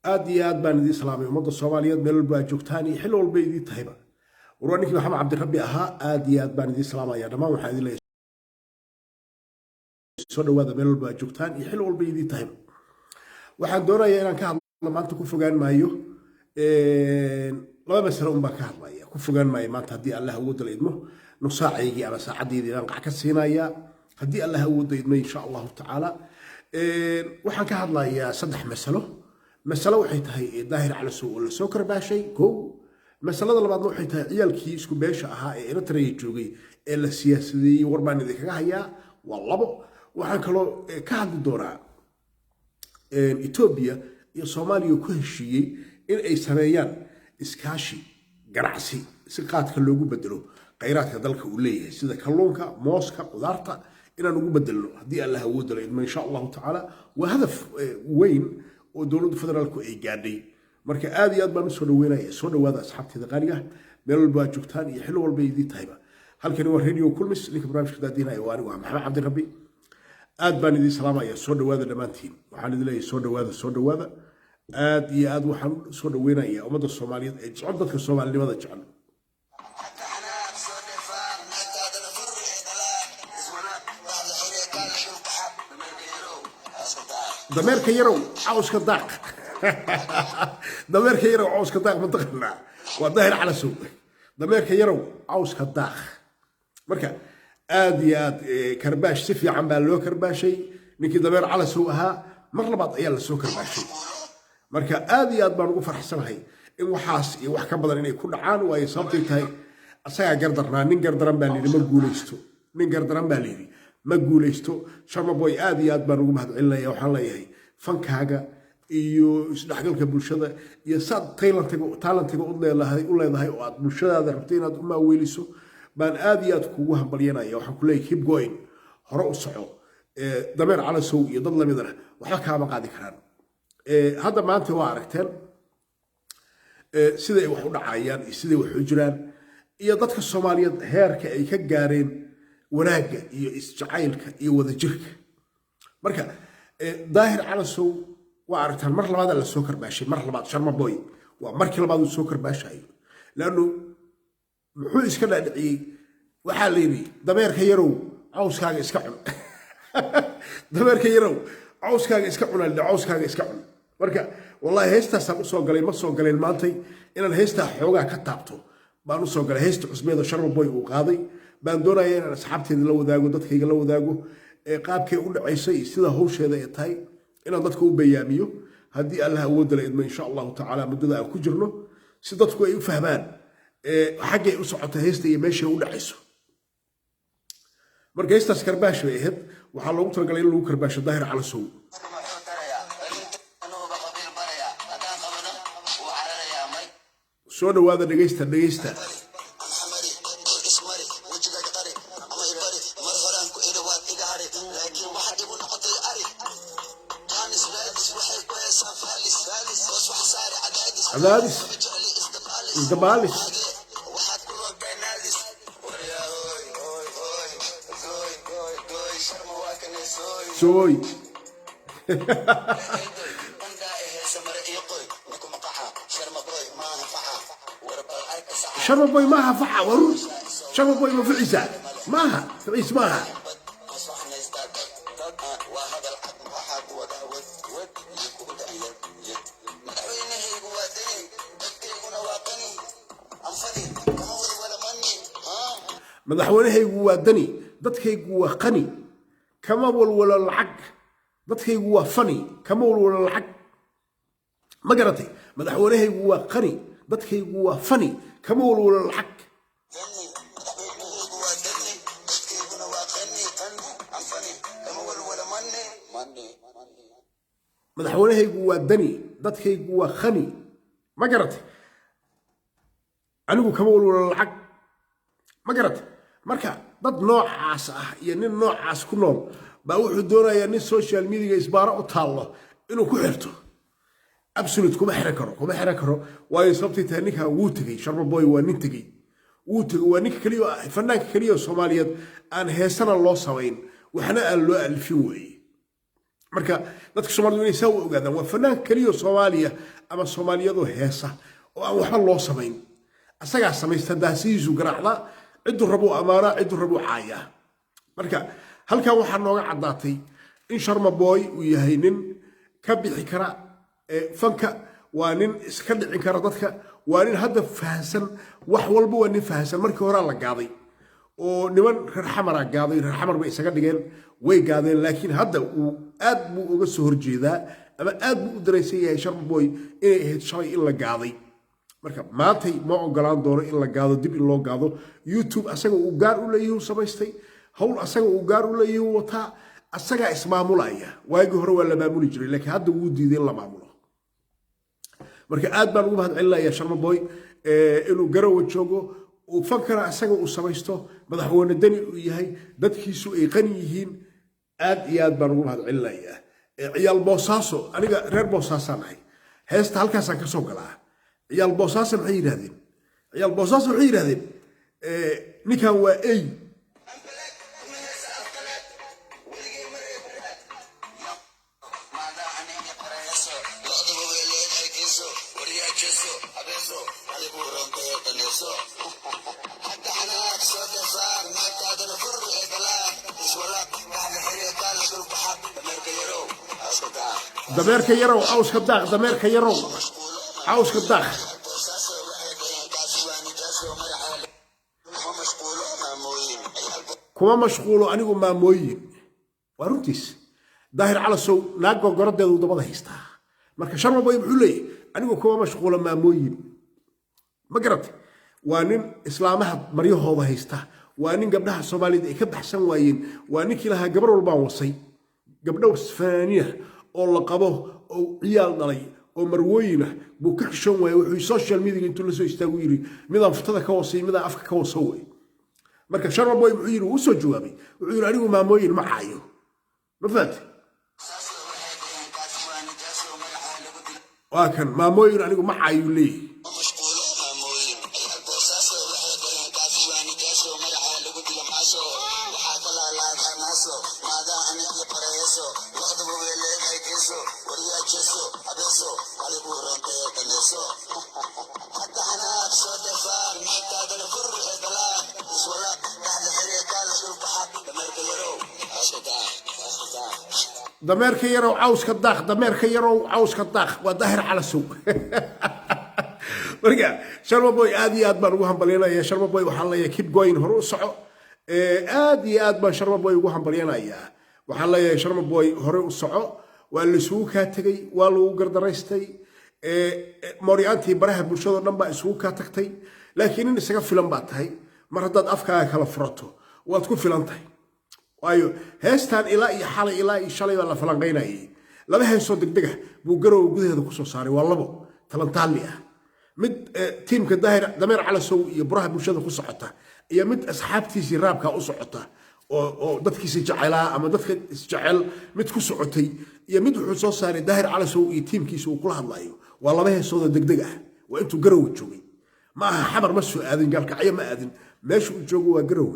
aad iyo aad baan idin salaamay ummadda Soomaaliyeed meel walba aad joogtaan iyo xil walba idin tahayba warwaaninkii Maxamed Cabdirabbi ahaa aad iyo aad baan idin salaamayaa dhammaan waxaan idin leeyahay soo dhawaada meel walba aad joogtaan iyo xil walba idin tahayba waxaan doonayaa inaan ka hadlo maanta ku fogaan maayo laba mas'alo baan ka hadlayaa ku fogaan maayo maanta haddii Allah uu wada idmo nus saacaygii ama saacadeedii aan qac ka siinayaa haddii Allah uu wada idmo insha Allah ta'ala waxaan ka hadlayaa saddex mas'alo مسألة وحيت هاي ظاهر على سوق ولا سكر باشي كو مسألة اللي بعض وحيت هاي عيال كيس كباش هاي أنا ترى يجوجي إلا السياسي وربان ذيك هيا والله بو وحنكلو كهذا الدورة إثيوبيا يا صوماليا كل شيء إن أي سنيان إسكاشي جرعسي سقات كلو بدلو غيرات هذلك وليه سيدا كلونكا موسكا قدرتا إن نقول بدلو هدي الله ودل إن شاء الله تعالى وهدف وين ودولة فدرالكو أي قادي مركا آدي أدبا نسو دوينا يسو دوادا أصحابتي دقانية ميلو البا جوكتان يحلو والبيدي تايبا هل كان هو الراديو كل مس لك برامج كدا دينا يواني ومحمد عبد الربي أدبا ندي سلامة يسو دوادا دمانتين وحان دي يسو دوادا آدي أد وحان سو دوينا يا أمد الصوماليين عدتك الصومالي لماذا جعل دميرك يرو عاوز كداق دميرك يرو عاوز كداق منطقنا وظاهر على سوق دميرك يرو عاوز كداق مركا آد كرباش سفي عم بالو كرباشي نكي دمير على سوقها مر بعض عيال السوق كرباشي مركا آد بانو فرح سنهي إن وحاس wax ka badan inay ku dhacaan way sabtay tahay asaga gardarna nin gardaran baa leeyahay ma guuleysto nin gardaran baa leeyahay ma guuleysto shama boy aad iyo aad baan ugu mahadcelinayaa waxaan leeyahay fankaaga iyo isdhaxgalka bulshada iyo sad talentiga u leedahay oo aad bulshadaada rabtay inaad u maaweeliso baan aad iyo aad kugu hambalyeynaya waxaan ku leeyahay keep going hore u soco dameer cala sow iyo dad lamidana waxa kaama qaadi karaan hadda maanta waa aragteen siday wax u dhacayaan iyo siday wax u jiraan iyo dadka Soomaaliyeed heerka ay ka gaareen wanaaga iyo isjacaylka iyo wadajirka marka daahir cala sow waa aragtaan mar labaad la soo karbaashay mar labaad sharma boy waa markii labaad uu soo karbaashay laanu muxuu iska dhaadhiciyay waxa la yiri dameerka yarow cawskaaga iska cun dameerka yarow cawskaaga iska cun cawskaaga iska cun marka wallahi heestaas aan u soo galay ma soo galeen maantay inaan heestaa xoogaa ka taabto baan u soo galay heesta cusbeeda sharma boy uu qaaday baan doonayaa inaan asxaabteeda la wadaago dadkayga la wadaago qaabkay u dhacaysay sida hawsheeda ay tahay inaan dadka u bayaamiyo haddii Allah awood la idmo insha Allah ta'ala muddada aan ku jirno si dadku ay u fahmaan xaggay u socota heesta iyo meesha u dhacayso marka heestaas karbaash bay ahayd waxaa loogu talagalay in lagu karbaasho daahir cala sow soo dhawaada dhageysta عدادس الدبالس سوي شرم بوي ماها فحا ورود شرم بوي ما فعيسى ماها فعيس ماها madaxweynahaygu waa dani dadkaygu waa qani kama walwala lacag dadkaygu waa fani kama walwala lacag ma garatay madaxweynahaygu waa qani dadkaygu waa fani kama walwala lacag madaxweynahaygu waa dani dadkaygu waa qani ma garatay anigu kama walwala lacag ma garatay marka dad noocaas ah iyo nin noocaas ku nool baa wuxuu doonayaa nin social media isbaaro u taalo inuu ku xirto absolute kuma xiran karo waayo sababtay tahay ninka wuu tagay sharma boy waa nin tagay wuu tagay waa ninka kaliya fanaanka kaliya Soomaaliyeed aan heesana loo sameyn waxna aan loo alfin weeye marka dadka Soomaalidu inay soo ogaadaan waa fanaan kaliya Soomaaliya ama Soomaaliyadu heesa oo aan waxba loo samayn asaga samaysta daasiisu garaacda ciddu rabo amaana ciddu rabo caaya marka halkan waxa nooga cadaatay in Sharma Boy uu yahay nin ka bixi kara fanka waa nin iska dhicin kara dadka waa nin hadda fahansan wax walba waa nin fahansan markii hore la gaaday oo niman reer xamar gaaday reer xamar bay isaga dhigeen way gaadeen laakiin hadda uu aad buu uga soo horjeedaa ama aad buu u dareensan yahay Sharma Boy inay ahayd shalay in la gaaday marka maantay ma ogolaan doono in la gaado dib in loo gaado YouTube asaga uu gaar u leeyahay samaystay hawl asaga uu gaar u leeyahay wata asaga ismaamulaya waagi hore waa la maamuli jiray laakiin hadda wuu diiday in la maamulo marka aad baan ugu mahadcelinayaa Sharma Boy inuu garow joogo uu fankana asaga uu samaysto madaxweyne dani uu yahay dadkiisu ay qani yihiin aad iyo aad baan ugu mahadcelinayaa ciyaal boosaaso aniga reer boosaasan ahay heesta halkaasaan ka soo galaa ciyaal boosaaso maxay yiraahdeen ciyaal boosaaso waxay yiraahdeen ninkan waa ay dameerka yarow cawska daaq dameerka yarow cawska daaq kuma mashquulo anigu maamooyin waa runtiis daahir calasow naag gorgorodeedu dabada haystaa marka Sharma Boy wuxuu leeyahay anigu kuma mashquulo maamooyin ma garatay waa nin islaamaha maryahooda haysta waa nin gabdhaha Soomaalida ay ka baxsan waayeen waa ninkii lahaa gabar walba wasay gabdho fanaaniina oo la qabo oo ciyaal dhalay oo marwooyina buu ka xishoon waayay wuxuu social media intuu la soo istaagu yiri midaan futada ka hoosay midaan afka ka hoosay marka Sharma Boy wuxuu yiri uu soo jawaabay wuxuu yiri anigu maamooyin ma caayo ma fahamtay waa kan maamooyin anigu ma caayo leeyahay dameerka yarow cawska daaq dameerka yarow cawska daaq waa daahir calasow marka Sharma Boy aad iyo aad baan ugu hambalyeynaya Sharma Boy waxaan leeyahay keep going hore u soco aad iyo aad baan Sharma Boy ugu hambalyeynaya waxaan leeyahay Sharma Boy hore u soco waa la isugu ka tagay waa lagu gardaraystay mooriyaantii baraha bulshada dhan baa isugu ka tagtay laakiin in isaga filan baa tahay mar haddaad afkaaga kala furato waad ku filan tahay waayo heestan ilaa iyo xalay ilaa iyo shalay baa la falanqeynayay laba heesoo degdeg ah buu garow gudaheeda ku soo saaray waa labo talantaali ah mid tiimka dameer calasow iyo baraha bulshada ku socota iyo mid asxaabtiisii raabka u socota oo dadkiisa jecelaa ama dadka isjecel mid ku socotay iyo mid wuxuu soo saaray daahir calasow iyo tiimkiisa uu kula hadlayo waa laba heesoo degdeg ah waa intuu garow joogay ma aha xamar ma soo aadin gaalkacyo ma aadin meesha uu joogo waa garow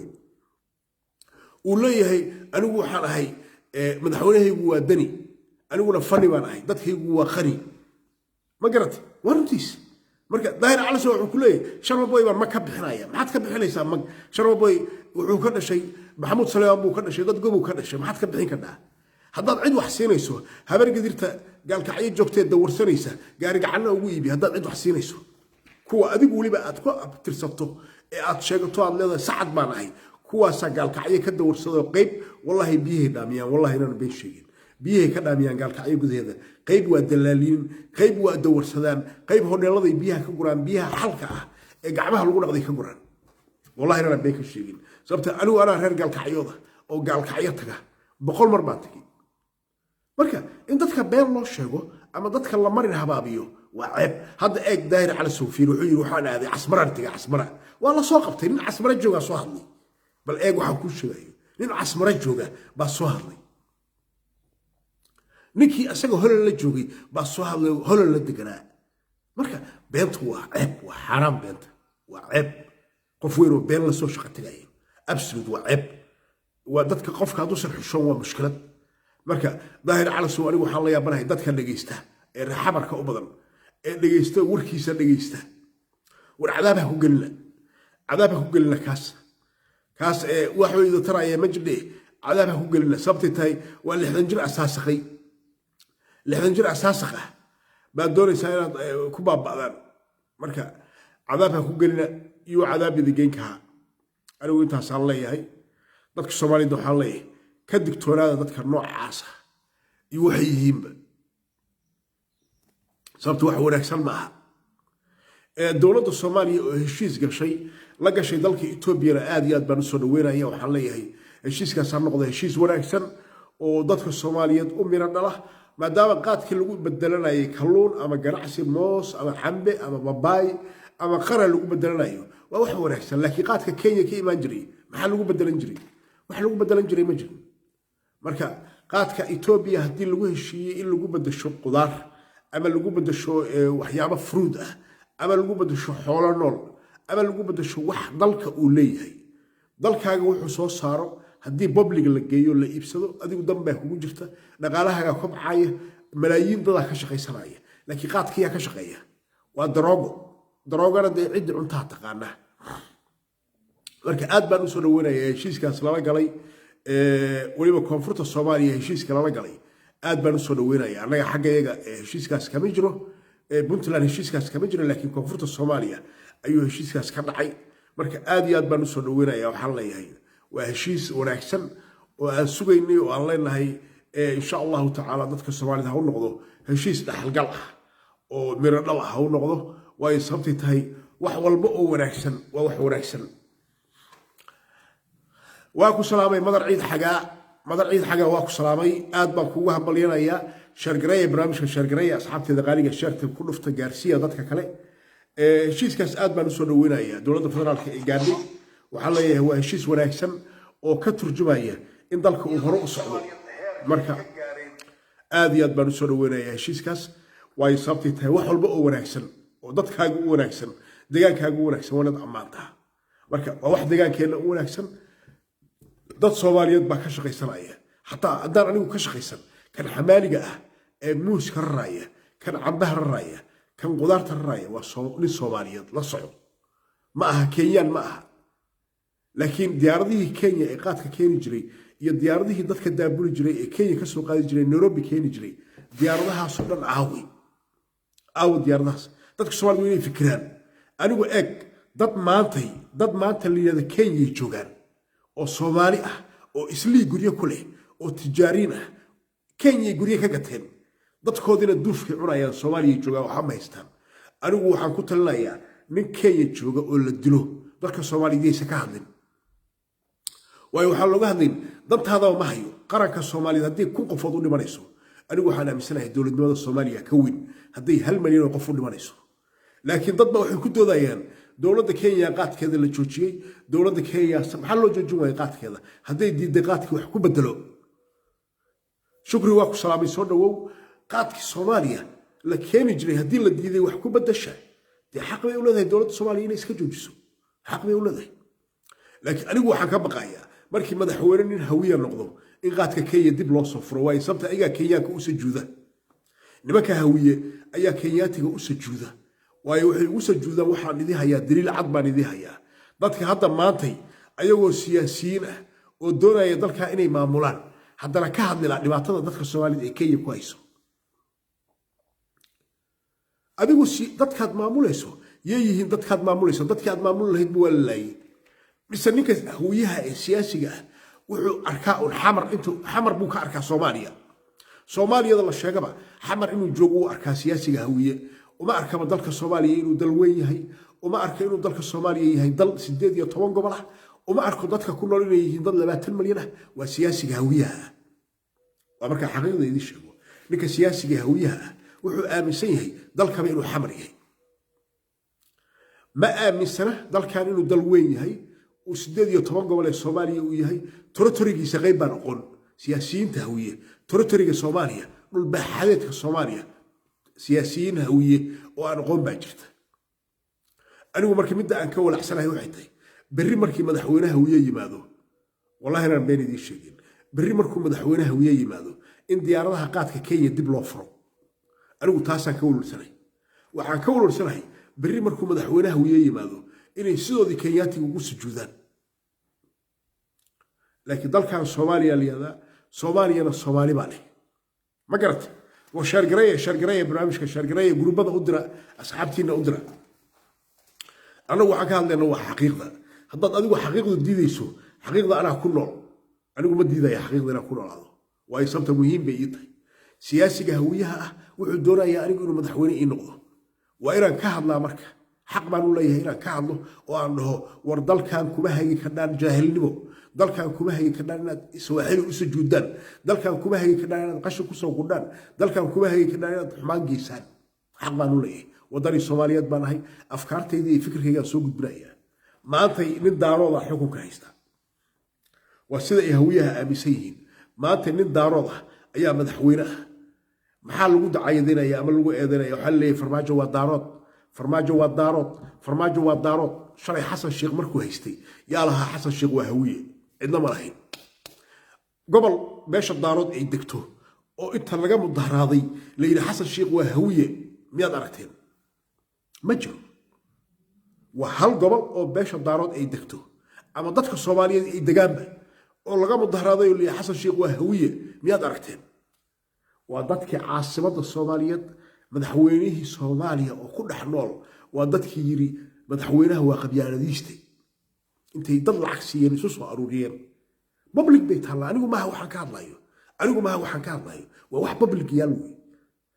وليه أنا هو حال هاي مدحونه هو دني أنا ولا فني وأنا هاي ضد هو خني ما قرأت ورنتيس مركز ظاهر على سوء كله شرب بوي ما كب حنايا ما حد كب حنايا سام شرب بوي وكذا شيء محمود سلام أبو كذا شيء ضد جبو كذا شيء ما حد كب حين كذا هذا عيد وحسين يسوع هبر قدرت قال كعيد جبت الدور سنيسة قال رجعنا ويبي هذا عيد وحسين يسوع كوا أبي قولي بقى أتكو أبترسطه أتشجعته على هذا سعد ما نهي كوا سجال كعيه كدور صدق قيب والله بيه داميان والله هنا بين شيء بيه كداميان قال كعيه جذ هذا قيب والدلالين قيب والدور صدام قيب هون الذي بيها كجران بيها حلقة جعبها الأولى قضي كجران والله هنا بين شيء صبت أنا هرجع كعيوضة أو قال كعيتك بقول مرباتك مركا أنت تكبر الله شجوا أما ضدك الله مرن هبابيو وعيب هذا إيك داير على سوفير ويروحون هذه عسمرة عسمرة والله سوقفتين عسمرة جوا صهلي بل إيجو حكوش شوي لأن عسمرة جوجا بصهري نكي أسجو هلا للجوجي بصهري هلا للدقراء مركا بنت هو عيب وحرام بنت وعيب قفويرو بين لسوش قتلاين أبسود وعيب ودتك قفك هذا صار حشون ومشكلة marka daahir calasow anigu waxaan la yaabanahay dadka dhegaysta ee xamarka u badan ee dhegaysta warkiisa dhegaysta war cadaabha ku gelina kaas wax weeydo taraya majde cadaabha ku gelina sababtay tahay waa 60 jir asaasaqay 60 jir asaasaq baa doonaysaa inaad ku baaba'daan marka cadaabha ku gelina iyo cadaabida geenka anigu intaas aan leeyahay dadka Soomaaliyeed waxaan leeyahay ka digtoonaada dadka noocaas iyo waxay yihiinba sababtu wax wanaagsan ma aha dowladda Soomaaliya oo heshiis gashay la gashay dalka Itoobiya aad iyo aad baan soo dhaweynaya waxaan leeyahay heshiiskaas aan noqdo heshiis wanaagsan oo dadka Soomaaliyeed u mira dhala maadaama qaadkii lagu bedelanayay kalluun ama ganacsi moos ama xambe ama babaay ama qara lagu bedelanayo waa wax wanaagsan laakiin qaadka Kenya ka imaan jiray maxaa lagu bedelan jiray wax lagu bedelan jiray ma jiro marka qaadka Itoobiya hadii lagu heshiiyay in lagu bedesho qudaar ama lagu bedesho waxyaabo fruit ah ama lagu bedesho xoolo nool ama lagu bedesho wax dalka uu leeyahay dalkaaga wuxuu soo saaro hadii public la geeyo la iibsado adigu dambe kugu jirta dhaqaalahaaga kobcaya malaayiin dad ka shaqaysanaya laakiin qaadkiya ka shaqeeya waa daroogana cid cunta taqaana marka aad baan u soo dhaweynaya heshiiskaas lala galay waliba koonfurta Soomaaliya heshiiska lala galay aad baan u soo dhaweynaya anaga xaggayaga heshiiskaas kama jiro Puntland heshiiskaas kama jiro laakiin koonfurta Soomaaliya ayuu heshiiskaas ka dhacay marka aad iyo aad baan u soo dhaweynaya waxaan leeyahay waa heshiis wanaagsan oo aan sugaynay oo aan leenahay insha Allah ta'ala dadka Soomaalida ha u noqdo heshiis dhaxalgal ah oo miro dhal ah ha u noqdo way sababtay tahay wax walba oo wanaagsan waa wax wanaagsan waa ku salaamay madar ciid xagaa waa ku salaamay aad baan kugu hambalyanaya shargareey barnaamijka shargareey asxaabteeda qaaliga sheerta ku dhufta gaarsiya dadka kale heshiiskaas aad baan u soo dhaweynaya dowladda federaalka ee gaadhay waxaan leeyahay waa heshiis wanaagsan oo ka turjumaya in dalka uu hore u socdo marka aad iyo aad baan u soo dhaweynaya heshiiskaas way sababtay tahay wax walba oo wanaagsan oo dadkaaga u wanaagsan deegaankaaga u wanaagsan wanaad amaanta marka waa wax deegaankeena u wanaagsan dad Soomaaliyeed baa ka shaqaysanaya hatta haddaan anigu ka shaqaysan kan xamaaliga ah ee muuska raraya kan cambaha raraya kan qudaarta raraya waa Soomaaliyeed la socdo ma aha Kenyan ma aha laakiin diyaaradihii Kenya ee qaadka keeni jiray iyo diyaaradihii dadka daabuli jiray ee Kenya ka soo qaadi jiray Nairobi keeni jiray diyaaradahaas oo dhan aawi diyaaradahaas dadka Soomaaliyeed way fikiraan anigu eeg dad maanta liyada Kenya joogaan oo Soomaali ah oo islii guryo ku leh oo tijaariin ah Kenya guryo ka gateen dadkoodina duufka cunayaan Soomaaliya jooga waxa ma haystaan anigu waxaan ku talinayaa nin Kenya jooga oo la dilo dadka Soomaaliyeed ka hadlin way waxa looga hadlin dantaada ma hayo qaranka Soomaaliyeed hadii ku qofood u dhimanayso anigu waxaan aaminsanahay dowladnimada Soomaaliya ka weyn hadii 1 milyan oo qof u dhimanayso laakiin dadba waxay ku doodayaan dowladda Kenya qaadkeeda la joojiyay dowladda Kenya maxaa loo joojin waayay qaadkeeda haday diiday qaadkii wax ku bedelo shukri waa ku salaamay soo dhawow qaadkii Soomaaliya la keeni jiray hadii la diiday wax ku bedesha dee xaq bay u leedahay dowladda Soomaaliya inay iska joojiso xaq bay u leedahay laakiin anigu waxaan ka baqayaa markii madaxweyne nin hawiya noqdo in qaadka Kenya dib loo soo furo way sabta ayaga Kenyaanka u sujuuda nimanka hawiye ayaa Kenyaatiga u sujuuda way waxay u sujuudaan waxaan idin hayaa daliil cad baan idin hayaa dadka hadda maantay ayagoo siyaasiyiin ah oo doonaya dalka inay maamulaan haddana ka hadlila dhibaatada dadka Soomaaliyeed ee Kenya ku hayso adigu si dadkaad maamulayso yeeyihiin dadkaad maamulayso dadkii aad maamul lahayd buu walaayay mise ninka hawiyaha ee siyaasiga ah wuxuu arkaa oo xamar buu ka arkaa Soomaaliyada la sheegaba xamar inuu joogo uu arkaa siyaasiga hawiye uma arkaba dalka Soomaaliya inuu dal weyn yahay uma arka inuu dalka Soomaaliya yahay dal 18 gobol ah uma arko dadka ku nool inay yihiin dad 20 milyan ah waa siyaasiga hawiyaha waa marka xaqiiqada idin sheego ninka siyaasiga hawiyaha wuxuu aaminsan yahay dalkaba inuu xamar yahay ma aaminsana dalkan inuu dal weyn yahay oo 18 gobol ee Soomaaliya uu yahay territory-giisa qayb baan aqoon siyaasiyiinta hawiye territory-ga Soomaaliya dhul baaxadeedka Soomaaliya siyaasiyiin hawiye oo aan aqoon baa jirta anigu markii midda aan ka walacsanahay waxay tahay berri markii madaxweynaha hawiye yimaado wallahi aan been idin sheegin berri markuu madaxweynaha hawiye yimaado in diyaaradaha qaadka Kenya dib loo furo anigu taasaan ka walwalsanahay waxaan ka walwalsanahay berri markuu madaxweynaha Hawiye yimaado inay sidoodii Kenyaatiga ugu sujuudaan laakiin dalkan Soomaaliya liyada Soomaaliyana Soomaali baa leh ma garatay وشارجرية برنامج كشارجرية جروبات أدرى أصحابتنا أدرى أنا وحكى لنا هو حقيقة هذا أدو حقيقة جديدة يسوع حقيقة أنا كله أنا قلت جديدة يا حقيقة أنا كله هذا وهي صمت مهم بيجي سياسي جهويها وعدونا يا أنا قلنا مدحوني النقطة وإيران كهضنا مركه حق ما نقول له إيران كهضنا وأنه وردل كان كمه هي كنان جاهل نبو دل كان كمه هي كنان سواحل وسجودان دل كان كمه هي كنان قش كوسو قدان دل كان كمه هي كنان حمان جيسان حق ما نقول إيه وداري الصوماليات بنا هي أفكار تيجي فكر هي سوق برايا ما أنت من دارو حكم كهيستا وسيد هويها أبيسيين ما أنت من دارو أيام مدحوينه محل وجود عيدنا يا أمل وجود عيدنا يحل فرماجة ودارات فرماجة ودارات فرماجة ودارات شري حسن الشيخ مركو هيستي يا لها حسن الشيخ وهوية إنما رهين قبل باش الدارات يدكتو أو أنت لقى مظهر هذه لين حسن الشيخ وهوية مية درجتين مجرو وهل قبل أو باش الدارات يدكتو أما ضدك الصومالية يدقامه أو لقى مظهر هذه اللي حسن الشيخ وهوية مية درجتين وضدك عاصمة الصومالية مدحوينه صوماليا وكل حنول وضدك يري مدحوينه وقبياناديستي انت يضل عكسيا نصوص واروريين بابليك بيت هلا انو ما هو حكى الله انو ما هو حكى الله وواحد بابليك يلوي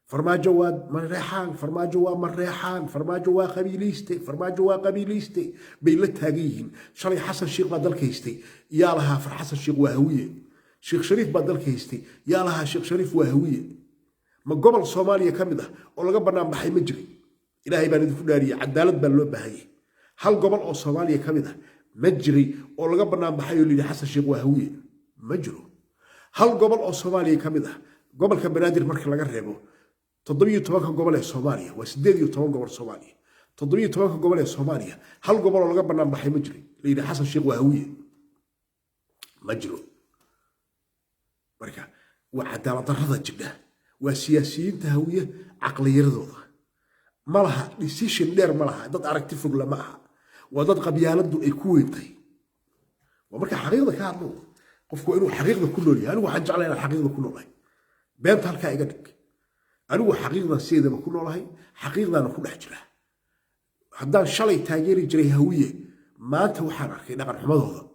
فرماجو مريحان فرماجو مريحان فرماجو قبيليستي فرماجو قبيليستي بيلتاغيين شري حسن الشيخ بدلك يستي يا لها فر حسن الشيخ وهويه شيخ شريف بدلك يستي يا لها شيخ شريف وهويه ما قبل صوماليا كمده ولا قبلنا بحي مجري إلهي بان يدفو داري عدالة بان لو بهاي هل قبل أو صوماليا كمده مجري ولا قبلنا بحي اللي حسن الشيخ وهوية مجرو هل قبل أو صوماليا كمده قبل كبنادر مركز لغا ريبو تضبيه توانك قبل صوماليا وسديديو توانك قبل صوماليا تضبيه توانك قبل صوماليا هل قبل ولا قبلنا بحي مجري اللي حسن الشيخ وهوية مجرو مركا وعدالة رضا جدا وسياسيين تهوية عقلية رضوضة ما لها ديسيشن دير ما لها ضد أركتي فوق لماها وضد قبيالات دو إيكوينتي ومركا حقيقة كانوا قفكو إنو حقيقة كله لي أنا وحنج علينا الحقيقة كله لي بنت هالكا إيقادك أنا حقيقة سيدة ما كله لي حقيقة أنا كل حجرة هدان شالي تاجيري جري هوية ما أنت وحرك نقل حمد هذا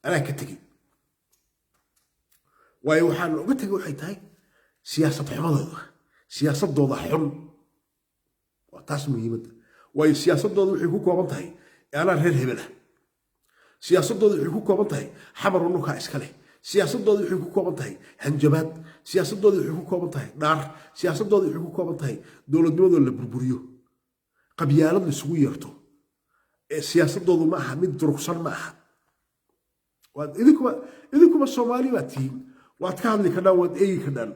أنا كتكي ويوحان وقتك وحيتاي سياسة حمضة سياسة ضوضة حم وتاسم يمد وسياسة ضوضة حقوق ومنتهي أنا غير هبلة سياسة ضوضة حقوق ومنتهي حمر ونوكا إسكالي سياسة ضوضة حقوق ومنتهي هنجبات سياسة ضوضة حقوق ومنتهي نار سياسة ضوضة حقوق ومنتهي دولة دولة اللي بربريو قبيالة اللي سويرتو سياسة ضوضة معها مد درقصان معها إذنكم الصومالي واتين واتكاد لي كنا وات أي كنا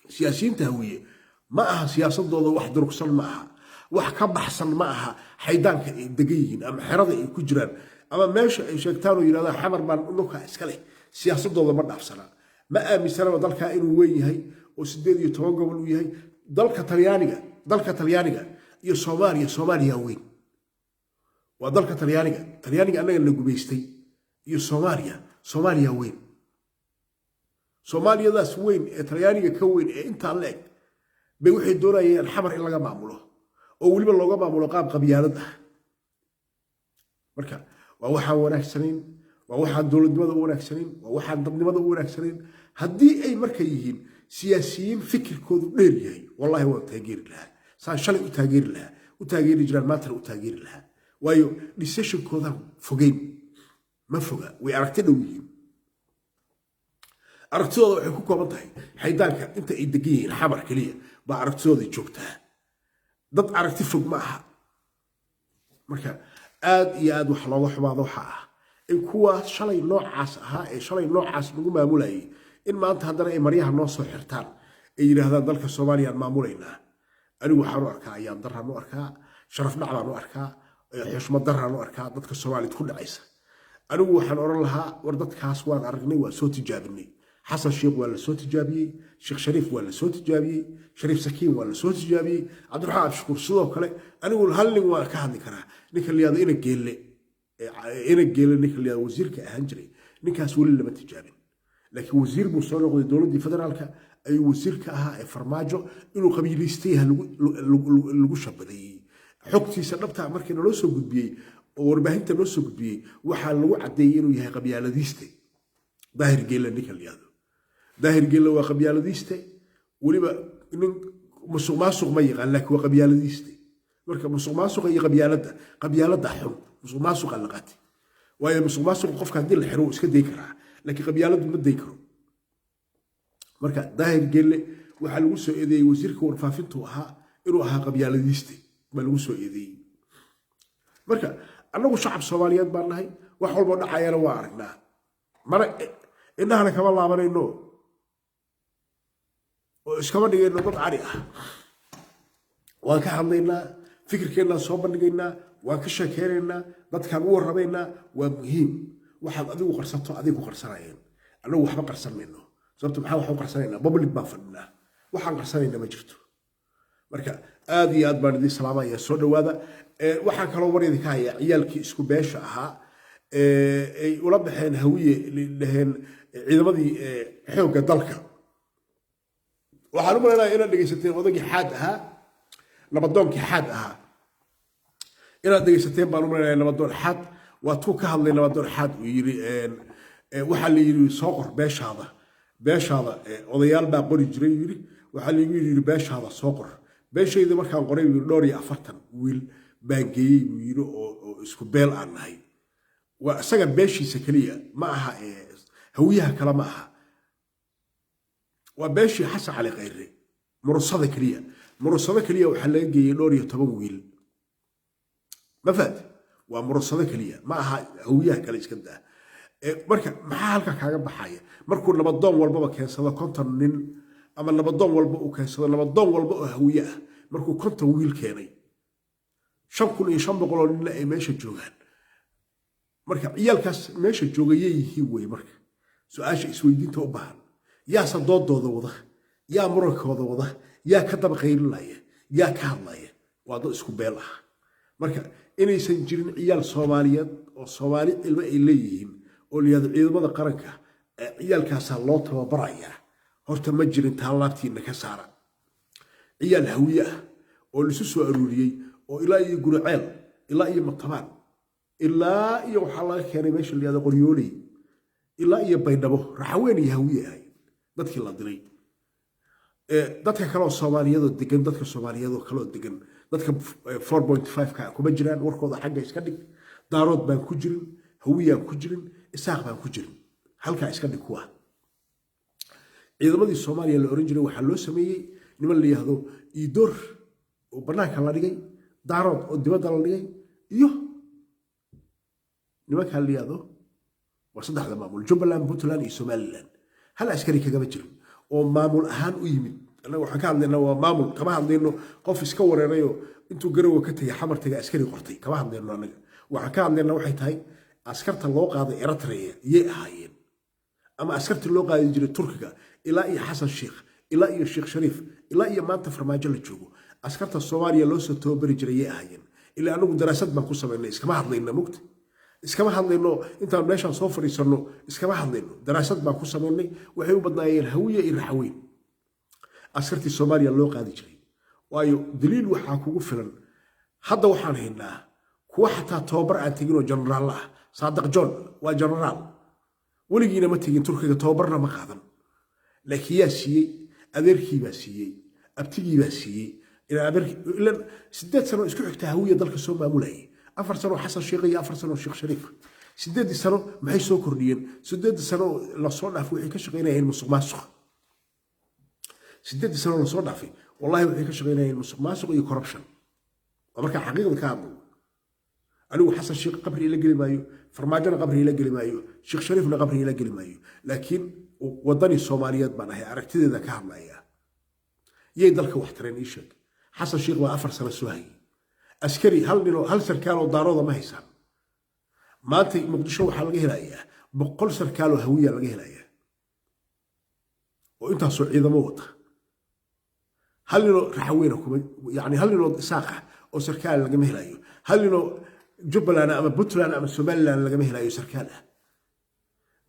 سياسيين تهوية معها سياسة ضد واحد ركسل معها واحد كم أحسن معها حيدان دقيقين أم حرض كجران أما ماشي شكتانو يلا حمر من أنك إسكالي سياسة ضد مرة أحسنها ما مثلا ضل كائن ويهي وسديد يتوقع ويهي ضل كتليانية يا صوماليا وين وضل كتليانية أنا اللي جبيستي يا صوماليا وين صوماليا ذا سوين إطليانية كوين أنت عليك بيوحي الدورة الحمر إلا جمع مله أو ولي بالله جمع مله قاب قبيلة مركا وواحد وناك سنين وواحد دولة ماذا وناك سنين وواحد ضمن ماذا وناك سنين هدي أي مركيين سياسيين فكر كود ليلي والله هو تاجير لها صار شلي تاجير لها وتاجير جرال ماتر وتاجير لها ويو ديسيشن كودا فوقين ما فوقا ويعرفتنوين aragtidooda waxay ku kooban tahay xaydaanka inta ay degan yihiin xabar kaliya ba aragtidooda joogtaa dad aragti fog ma aha marka aad iyo aad wax looga xumaado waxa ah in kuwa shalay noocaas ahaa ee shalay noocaas lagu maamulayay in maanta haddana ay maryaha noo soo xirtaan ay yiraahdaan dalka Soomaaliya maamulayna anigu waxaan u arkaa ayaan daraan u arkaa sharaf dhacbaan u arkaa xushmad daraan u arkaa dadka Soomaaliyeed ku dhacaysa anigu waxaan oran lahaa war dadkaas waan aragnay waa soo tijaabinay حسن شيخ ولا صوت تجابي شيخ شريف ولا صوت تجابي شريف سكين ولا صوت تجابي عبد الرحمن عبد الشكور صدق وكله أنا أقول هل هو كهذا كره نك اللي هذا إنك جيل نك اللي وزيرك أهنجري نك هسول اللي ما تجابين لكن وزير مصالح الدولة دي فدرالك أي وزيرك فرماجو إنه قبيليستيها لو شبدي حكتي سنبتها مركنا لو سو قدبي warbaahinta loo soo gudbiyey waxaa lagu cadeeyay inuu yahay qabyaaladiiste daahir geela ninka la yiraahdo daahir geela waa qabyaaladiiste waliba nin musuqmaasuq ma yaqaan laakiin waa qabyaaladiiste marka musuqmaasuq iyo qabyaalada xun musuqmaasuq la qaatay waayo musuqmaasuq qofka hadii la xiro iska day karaa laakiin qabyaaladu ma day karo marka daahir geela waxaa lagu soo eedeeyay wasiirka warfaafintu ahaa inuu ahaa qabyaaladiiste ma lagu soo eedeeyay marka annagu shacab Soomaaliyeed baan nahay wax walba dhacayana waa aragnaa mana indhahana kama laabanayno oo iskama dhigayno dad cari ah waan ka hadlaynaa fikirkeena soo bandhigaynaa waan ka sheekeynaynaa dadkaan u warrabaynaa waa muhiim waxaad adigu qarsato adigu qarsanayeen annagu waxba qarsanayno sababtoo maxaa wax u qarsanaynaa public baa fadhinaa waxaan qarsanaynaa ma jirto marka aad iyo aad baan idin salaamaya soo dhawaada waxaan kaloo war idin ka hayaa ciyaalkii isku beesha ahaa ay ula baxeen hawiye leeyahay ciidamadii xoogga dalka waxaan u maleynayaa inaad dhageysateen odagii xaad ahaa nabadoonkii xaad ahaa inaad dhageysateen baan u maleynayaa nabadoon xaad waa tuu ka hadlay nabadoon xaad uu yiri waxaa la yiri soo qor beeshaada odayaal baa qori jiray yiri waxaa la yiri beeshaada soo qor beeshayda markaan qoray dhowr iyo 40 wiil baan geeyay wiilo oo isku beel aan nahay waa isaga beeshiisa kaliya ma aha hawiyaha kala ma aha waa beeshii xasan cali khayre murasada kaliya waxaa laga geeyay dhowr iyo 10 wiil ma faad waa murasada kaliya ma aha hawiyaha kale iska daa marka maxaa halka kaaga baxaya markuu nabadoon walbaba keensado 50 nin ama nabadoon walba uu keensado nabadoon walba oo hawiye ah markuu 50 wiil keenay 5,500 nin ay meesha joogaan marka ciyaalkaas meesha joogayay yihiin way marka su'aasha isweydiinta u baahan yaa sadoodooda wada yaa murankooda wada yaa ka daba qeylinaya yaa ka hadlaya waa dad isku beel ah marka inaysan jirin ciyaal Soomaaliyeed oo Soomaali ilmo ay leeyihiin oo liyada ciidamada qaranka ciyaalkaas loo tababarayaa horta ma jirin taalaabtiina ka saara ciyaal hawiye ah oo la soo aruuriyay oo ilaa iyo guraceel ilaa iyo matabaan ilaa iyo waxa laga keenay meesha la yiraahdo qoryooley ilaa iyo baydhabo raxaween iyo hawiye ah dadkii la dilay dadka kale oo Soomaaliyeed degan dadka Soomaaliyeed oo kale degan dadka 4.5 ka kuma jiraan warkooda xagga iska dhig daarood baan ku jirin hawiyaan ku jirin isaaq baan ku jirin halka iska dhig kuwa ciidamadii Soomaaliya la oran jiray waxa loo sameeyay niman la yiraahdo iidoor oo banaanka la dhigay daarood oo dibadda la dhigay iyo nimanka la yiraahdo waa saddexda maamul Jubbaland Puntland iyo Somaliland hal askari kaga jirin oo maamul ahaan u yimid anaga waxa ka hadlaynaa waa maamul kama hadlayno qof iska wareerayo intuu garow ka tagay xamartiga askari qortay kama hadlayno anaga waxa ka hadlaynaa waxay tahay askarta loo qaaday Eritrea iyay ahaayeen ama askarta loo qaaday jiray Turkiga ilaa iyo Xasan Sheekh ilaa iyo Sheekh Shariif ilaa iyo maanta farmaajo la joogo askarta Soomaaliya loo soo toobari jiray ahaayeen ilaa anagu daraasad baan ku sameynay iskama hadlayno mugti iskama hadlayno intaan meeshan soo fariisano iskama hadlayno daraasad baan ku sameynay waxay u badnaayeen hawiye iyo raxweyn askartii Soomaaliya loo qaadi jiray waayo daliil waxa kugu filan hadda waxaan haynaa kuwa xataa toobar aan tagin oo generaal ah Saadiq John waa generaal weligiina ma tagin Turkiga toobarna ma qaadan laakiin yaa siiyey adeerkii baa siiyey abtigii baa siiyey ila adeerkii ila 8 sano isku xigta hawiye dalka soo maamulayay 4 sano Xasan Sheekh iyo 4 sano Sheekh Shariif 8 sano maxay soo kordhiyeen 8 sano la soo dhaafay wixii ka shaqeynayeen musuqmaasuq 8 sano la soo dhaafay wallahi wixii ka shaqeynayeen musuqmaasuq iyo corruption marka xaqiiqada ka hadlo anigu Xasan Sheekh qabri ila gali maayo farmaajana qabri ila gali maayo Sheekh Shariifna qabri ila gali maayo laakiin wadani Soomaaliyeed baan ahay aragtideeda ka hadlaya yey dalka wax tareen ii sheeg Xasan Sheekh waa 4 sano soo hayay askari hal sarkaal oo daarooda ma haysan maanta Muqdisho waxa laga helayaa 100 sarkaal oo hawiye laga helayaa وانت سعيد موت هل إنه رحوينكم يعني هل إنه ساقة أو سركان لقى مهلايو هل إنه جبلنا أما بطلنا أما سومالنا لقى مهلايو سركانه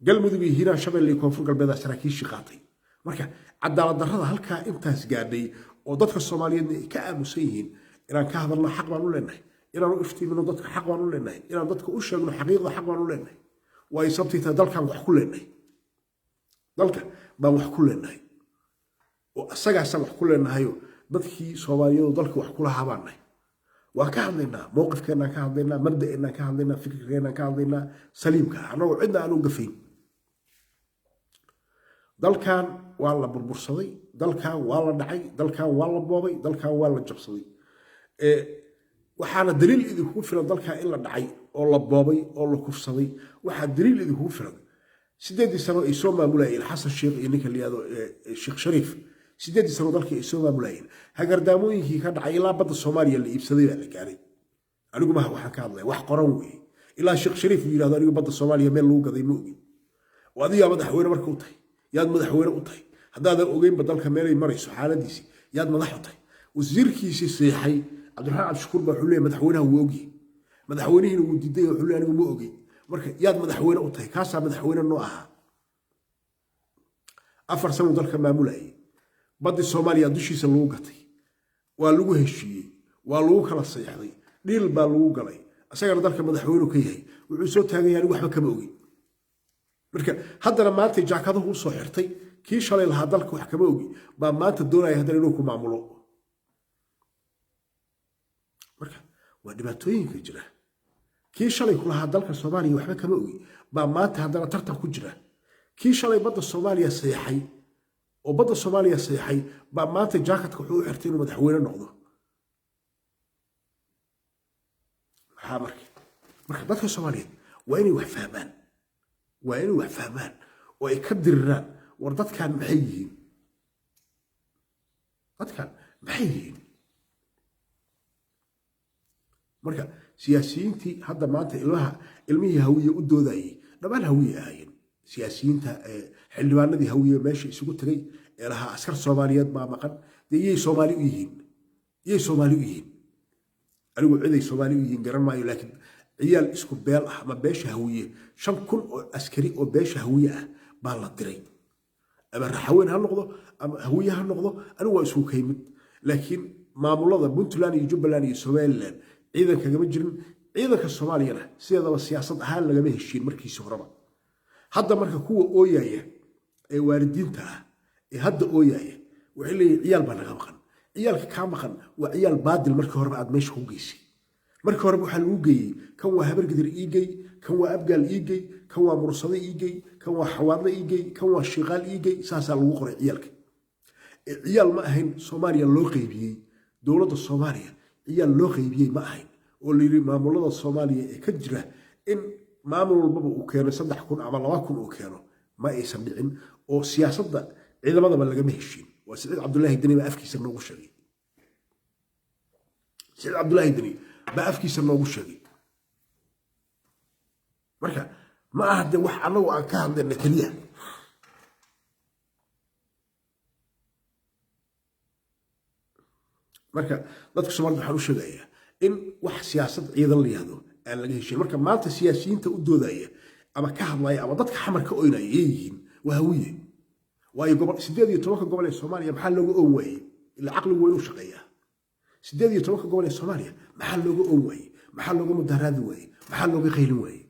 قال مذبي هنا شبل اللي يكون فوق البيضة سراكيش شقاطي مركا عدالة درada halka intaas gaadhay oo dadka Soomaaliyeed ka aamusan yihiin inaan ka hadalno xaq baan u leenahay inaan u iftiimino dadka xaq baan u leenahay inaan dadka u sheegno xaqiiqda xaq baan u leenahay way sabtita dalkan wax ku leenahay dalka baan wax ku leenahay oo asagaasan wax ku leenahay dadkii Soomaaliyeed dalka wax kula habaanay waan ka hadlaynaa mowqifkeena ka hadlaynaa mabda'eena ka hadlaynaa fikirkeena ka hadlaynaa saliimka anoo cidna aan u gafayn dalkan waa la burbursaday dalkan waa la dhacay dalkan waa la boobay dalkan waa la jabsaday waxaana daliil idinku filan dalkan in la dhacay oo la boobay oo la kufsaday waxaa daliil idinku filan 8 sano ay soo maamulayeen xasan sheekh iyo ninka liyaado sheekh shariif 8 sano dalka ay soo maamulayeen hagardaamooyinkii ka dhacay ilaa badda Soomaaliya la iibsaday baa la gaaray anigu ma waxaan ka hadlay wax qoran weey ilaa sheekh shariif uu yiraahdo anigu badda Soomaaliya meel lagu gaday ma ogin wadiga madaxweyne markuu tahay yaad madaxweyne u tahay haddaadan ogeyn badalka meelay marayso xaaladiisi yaad madax u tahay wasiirkiisi seexay Cabdiraxmaan Cabdishakuur baa xulay madaxweynaha uu ogi madaxweynihiina uu diiday oo xulay anigu ma ogi marka yaad madaxweyne u tahay kaasa madaxweyne noo aha afar sano dalka maamulay badda Soomaaliya dushiisa lagu gatay waa lagu heshiiyay waa lagu kala saxday dhil baa lagu galay asagana dalka madaxweyne ka yahay wuxuu soo taagay anigu waxba kama ogi marka haddana maanta jaakadahu u soo xirtay kii shalay lahaa dalka wax kama ogi baa maanta doonaya haddana inuu ku maamulo marka waa dhibaatooyinka jira kii shalay ku lahaa dalka Soomaaliya waxba kama ogi baa maanta haddana tartan ku jira kii shalay badda Soomaaliya seexay oo badda Soomaaliya seexay baa maanta jaakadka wuxuu u xirtay inuu madaxweyne noqdo marka dadka Soomaaliyeed waa inay wax fahmaan وين وفهمان ويكدرنا وردت كان محيين ردت كان محيين مركا سياسيين تي هذا ما أنت إلها علمية هوية ودو ذاي نبان هوية هاين سياسيين تا حلوان ذي هوية ماشي سقط تري لها عسكر صوماليات ما مقن دي صوماليين صوماليين أنا أقول عندي صوماليين قرن ما لكن عيال اسكو بيل ما بيش هوية شن كل عسكري أو بيش هوية بالله دري أما رحوين هالنقطة أما هوية هالنقطة أنا واسو كيمد لكن ما مولضة بنتلاني يجبلاني سوالان إذا كجمجرن إذا كالصوماليين سيدا والسياسة هال لجمه الشيء مركي سهربا هذا مركا كوا أوياية واردين تاه هذا أوياية وعلي عيال بنغمقن عيال كامقن وعيال بادل مركا هرب عاد مش هو جيسي marka hore waxa lagu geeyay kan waa habar gidir iigay kan waa abgaal iigay kan waa mursado iigay kan waa xawaadle iigay kan waa shiqaal iigay saasa lagu qoray ciyalka ciyaal ma ahayn Soomaaliya loo qaybiyay dawladda Soomaaliya ciyaal loo qaybiyay ma ahayn oo la yiri maamulada Soomaaliya ee ka jira in maamul walba uu keeno 3,000 ama 2,000 uu keeno ma aysan dhicin oo siyaasadda ciidamadaba laga heshiin waa Saciid Cabdullaahi Dani ba afkiisa noogu sheegay Saciid Cabdullaahi Dani بأفكيس النوم الشديد. مركا ما أهدي وح أنا وأن كان ذي النتلية. مركا لا تكسبان بحروش ذايا. إن وح سياسة أيضا اللي هذا أنا لقيه شيء مركا ما أنت سياسيين تودوا ذايا. أما كهض لاي أما ضدك حمر كأوينا يين وهوية. ويقبل سدادي يتوقع قبل الصومالية محل له قوي العقل وينو شقية. سدادي يتوقع قبل الصومالية محل له قوي محل له مدهرات وي محل له بخيل وي.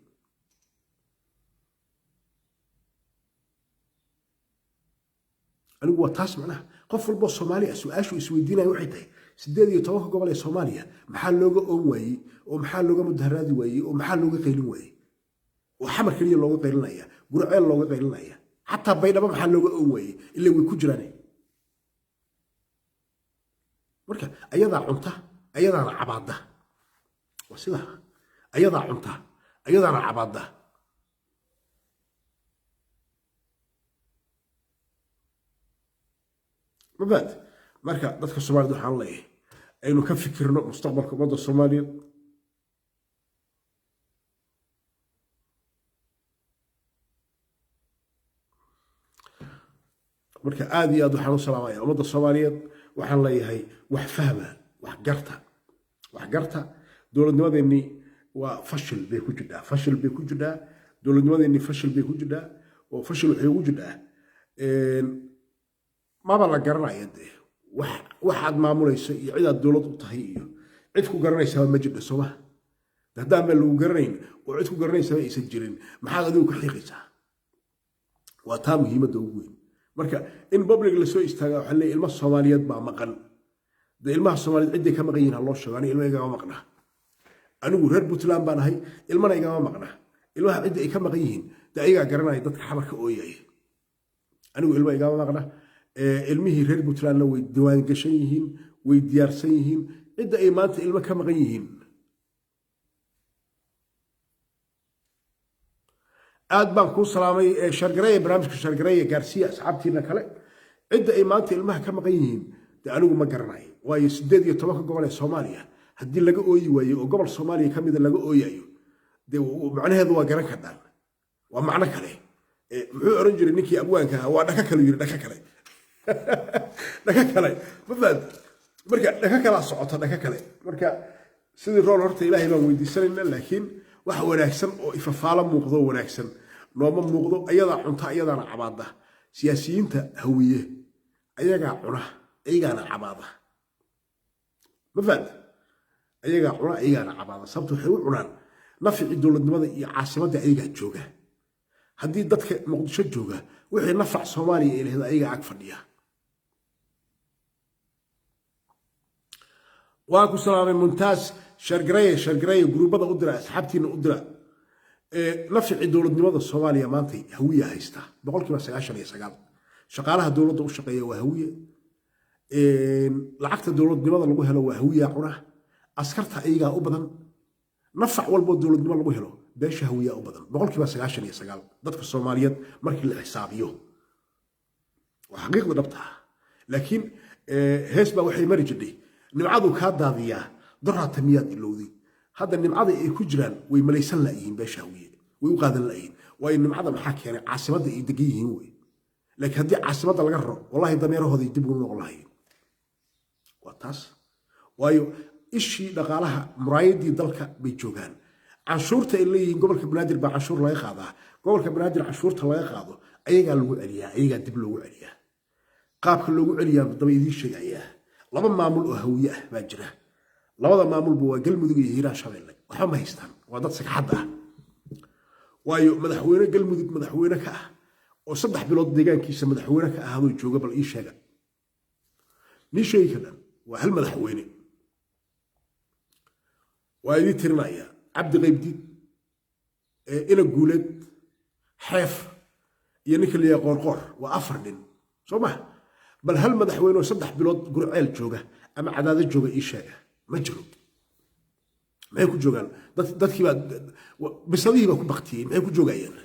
أنا هو تاس معناه قف البوس الصومالي سؤال شو يسويدينا يوحيته سدادي يتوقع قبل الصومالية محل له قوي ومحل له مدهرات وي ومحل له بخيل وي وحمر كليه له قيلنا يا قرعين له قيلنا يا حتى بينما محل له قوي اللي ويكجراني مركا أيضا عنته أيضا عباده وسيله أيضا عنته أيضا عباده ما بعد مركا ضدك الصومالي دو حان ليه أينو كفكرنا مستقبل كبض الصومالي marka aad iyo aad waxaan u salaamaya ummadda soomaaliyeed waxaan leeyahay wax fahma wax garta dowladnimadeennii waa fashil bay ku jirtaa dowladnimadeennii fashil bay ku jirtaa oo fashil waxay ugu jirtaa maba la garanaya dee waxaad maamulayso iyo cidaad dowlad u tahay iyo cid ku garanaysaa ma jirto sooma haddaan baa lagu garanayn oo cid ku garanaysaa aysan jirin maxaad adigu ka xiiqaysaa waa taa muhiimadda ugu weyn marka in public la soo istaaga waxaa leeyahay ilmaha soomaaliyeed baa maqan dee ilmaha soomaaliyeed cidday ka maqan yihiin ha loo sheego aniga ilma igama maqna anigu reer puntland baan ahay ilmana igama maqna ilmaha cidda ay ka maqan yihiin dee ayagaa garanaya dadka xamarka ooyaya anigu ilma igama maqna ilmihii reer puntlandna way diwaan gashan yihiin way diyaarsan yihiin cidda ay maanta ilmo ka maqan yihiin aad baan kuu salaamay shargareeye barnaamijka shargareeye gaarsiiya asxaabtiina kale cidda ay maanta ilmaha ka maqan yihiin dee anigu ma garanayo waayo 18 gobol ee soomaaliya haddii laga ooyi waayo oo gobol soomaaliya ka mida laga ooyayo dee macnaheedu waa garan kardhaan waa macno kale muxuu oran jiray ninkii abwaanka ahaa waa dhaka kale yiri dhaka kale dhaka kale ma fahamti marka dhaka kalaa socota dhaka kale marka sidii rool horta ilaahay baan weydiisanayna laakiin wax wanaagsan oo ifafaala muuqdo wanaagsan nooma muuqdo ayadaa cunta ayadaana cabaada siyaasiyiinta hawiye ayagaa cuna ayagaana cabaada ma fahamti ayagaa cuna ayagaana cabaada sababta waxay u cunaan nafci dowladnimada iyo caasimadda ayagaa jooga haddii dadka muqdisho jooga wixii nafac soomaaliya ay leedahay ayagaa ag fadhiya waa ku salaamay muntaas shargareeye guruubada u dira asxaabtiina u dira nafci dowladnimada soomaaliya maanta hawiya haysta 99% shaqaalaha dowladda u shaqeeya waa hawiye lacagta dowladnimada lagu helo waa hawiya cuna askarta ayagaa u badan nafac walbo dowladnimo lagu helo beesha hawiya u badan 99% dadka soomaaliyeed markii la xisaabiyo waa xaqiiqda dhabta ah laakiin hees baa waxay mari jirtay nimcadu ka daadiyaa darata miyaad ilowday hadda nimcada ay ku jiraan way malaysan laayihiin beesha hawiye way u qaadan laayihiin waayo nimcada maxaa keenay caasimadda ay degan yihiin wey laakiin haddii caasimadda laga raro wallahi dameerahooda dib ugu noqon lahayn waa taas waayo ishii dhaqaalaha muraayadii dalka bay joogaan canshuurta ay leeyihiin gobolka banaadir baa canshuur laga qaadaa gobolka banaadir canshuurta laga qaado ayagaa lagu celiyaa ayagaa dib loogu celiyaa qaabka loogu celiyaa daba idiin sheegayaa laba maamul oo hawiye ah baa jira labada maamulba waa galmudug iyo hiiraan shabeelle waxba ma haystaan waa dad sagxadda ah waayo madaxweyne galmudug madaxweyne ka ah oo 3 bilood deegaankiisa madaxweyne ka ahaadoo jooga bal ii sheega nii sheegi kadhan waa hal madaxweyne waa idii tirinaya cabdi qaybdiid ina guuleed xeef iyo ninka la yahay qoorqoor waa 4 nin soo ma bal hal madaxweyne oo 3 bilood gurceel jooga ama cadaado jooga ii sheega ma jiro maxay ku joogaan dadkii baa bisadihii baa ku baktiyey maxay ku joogayaan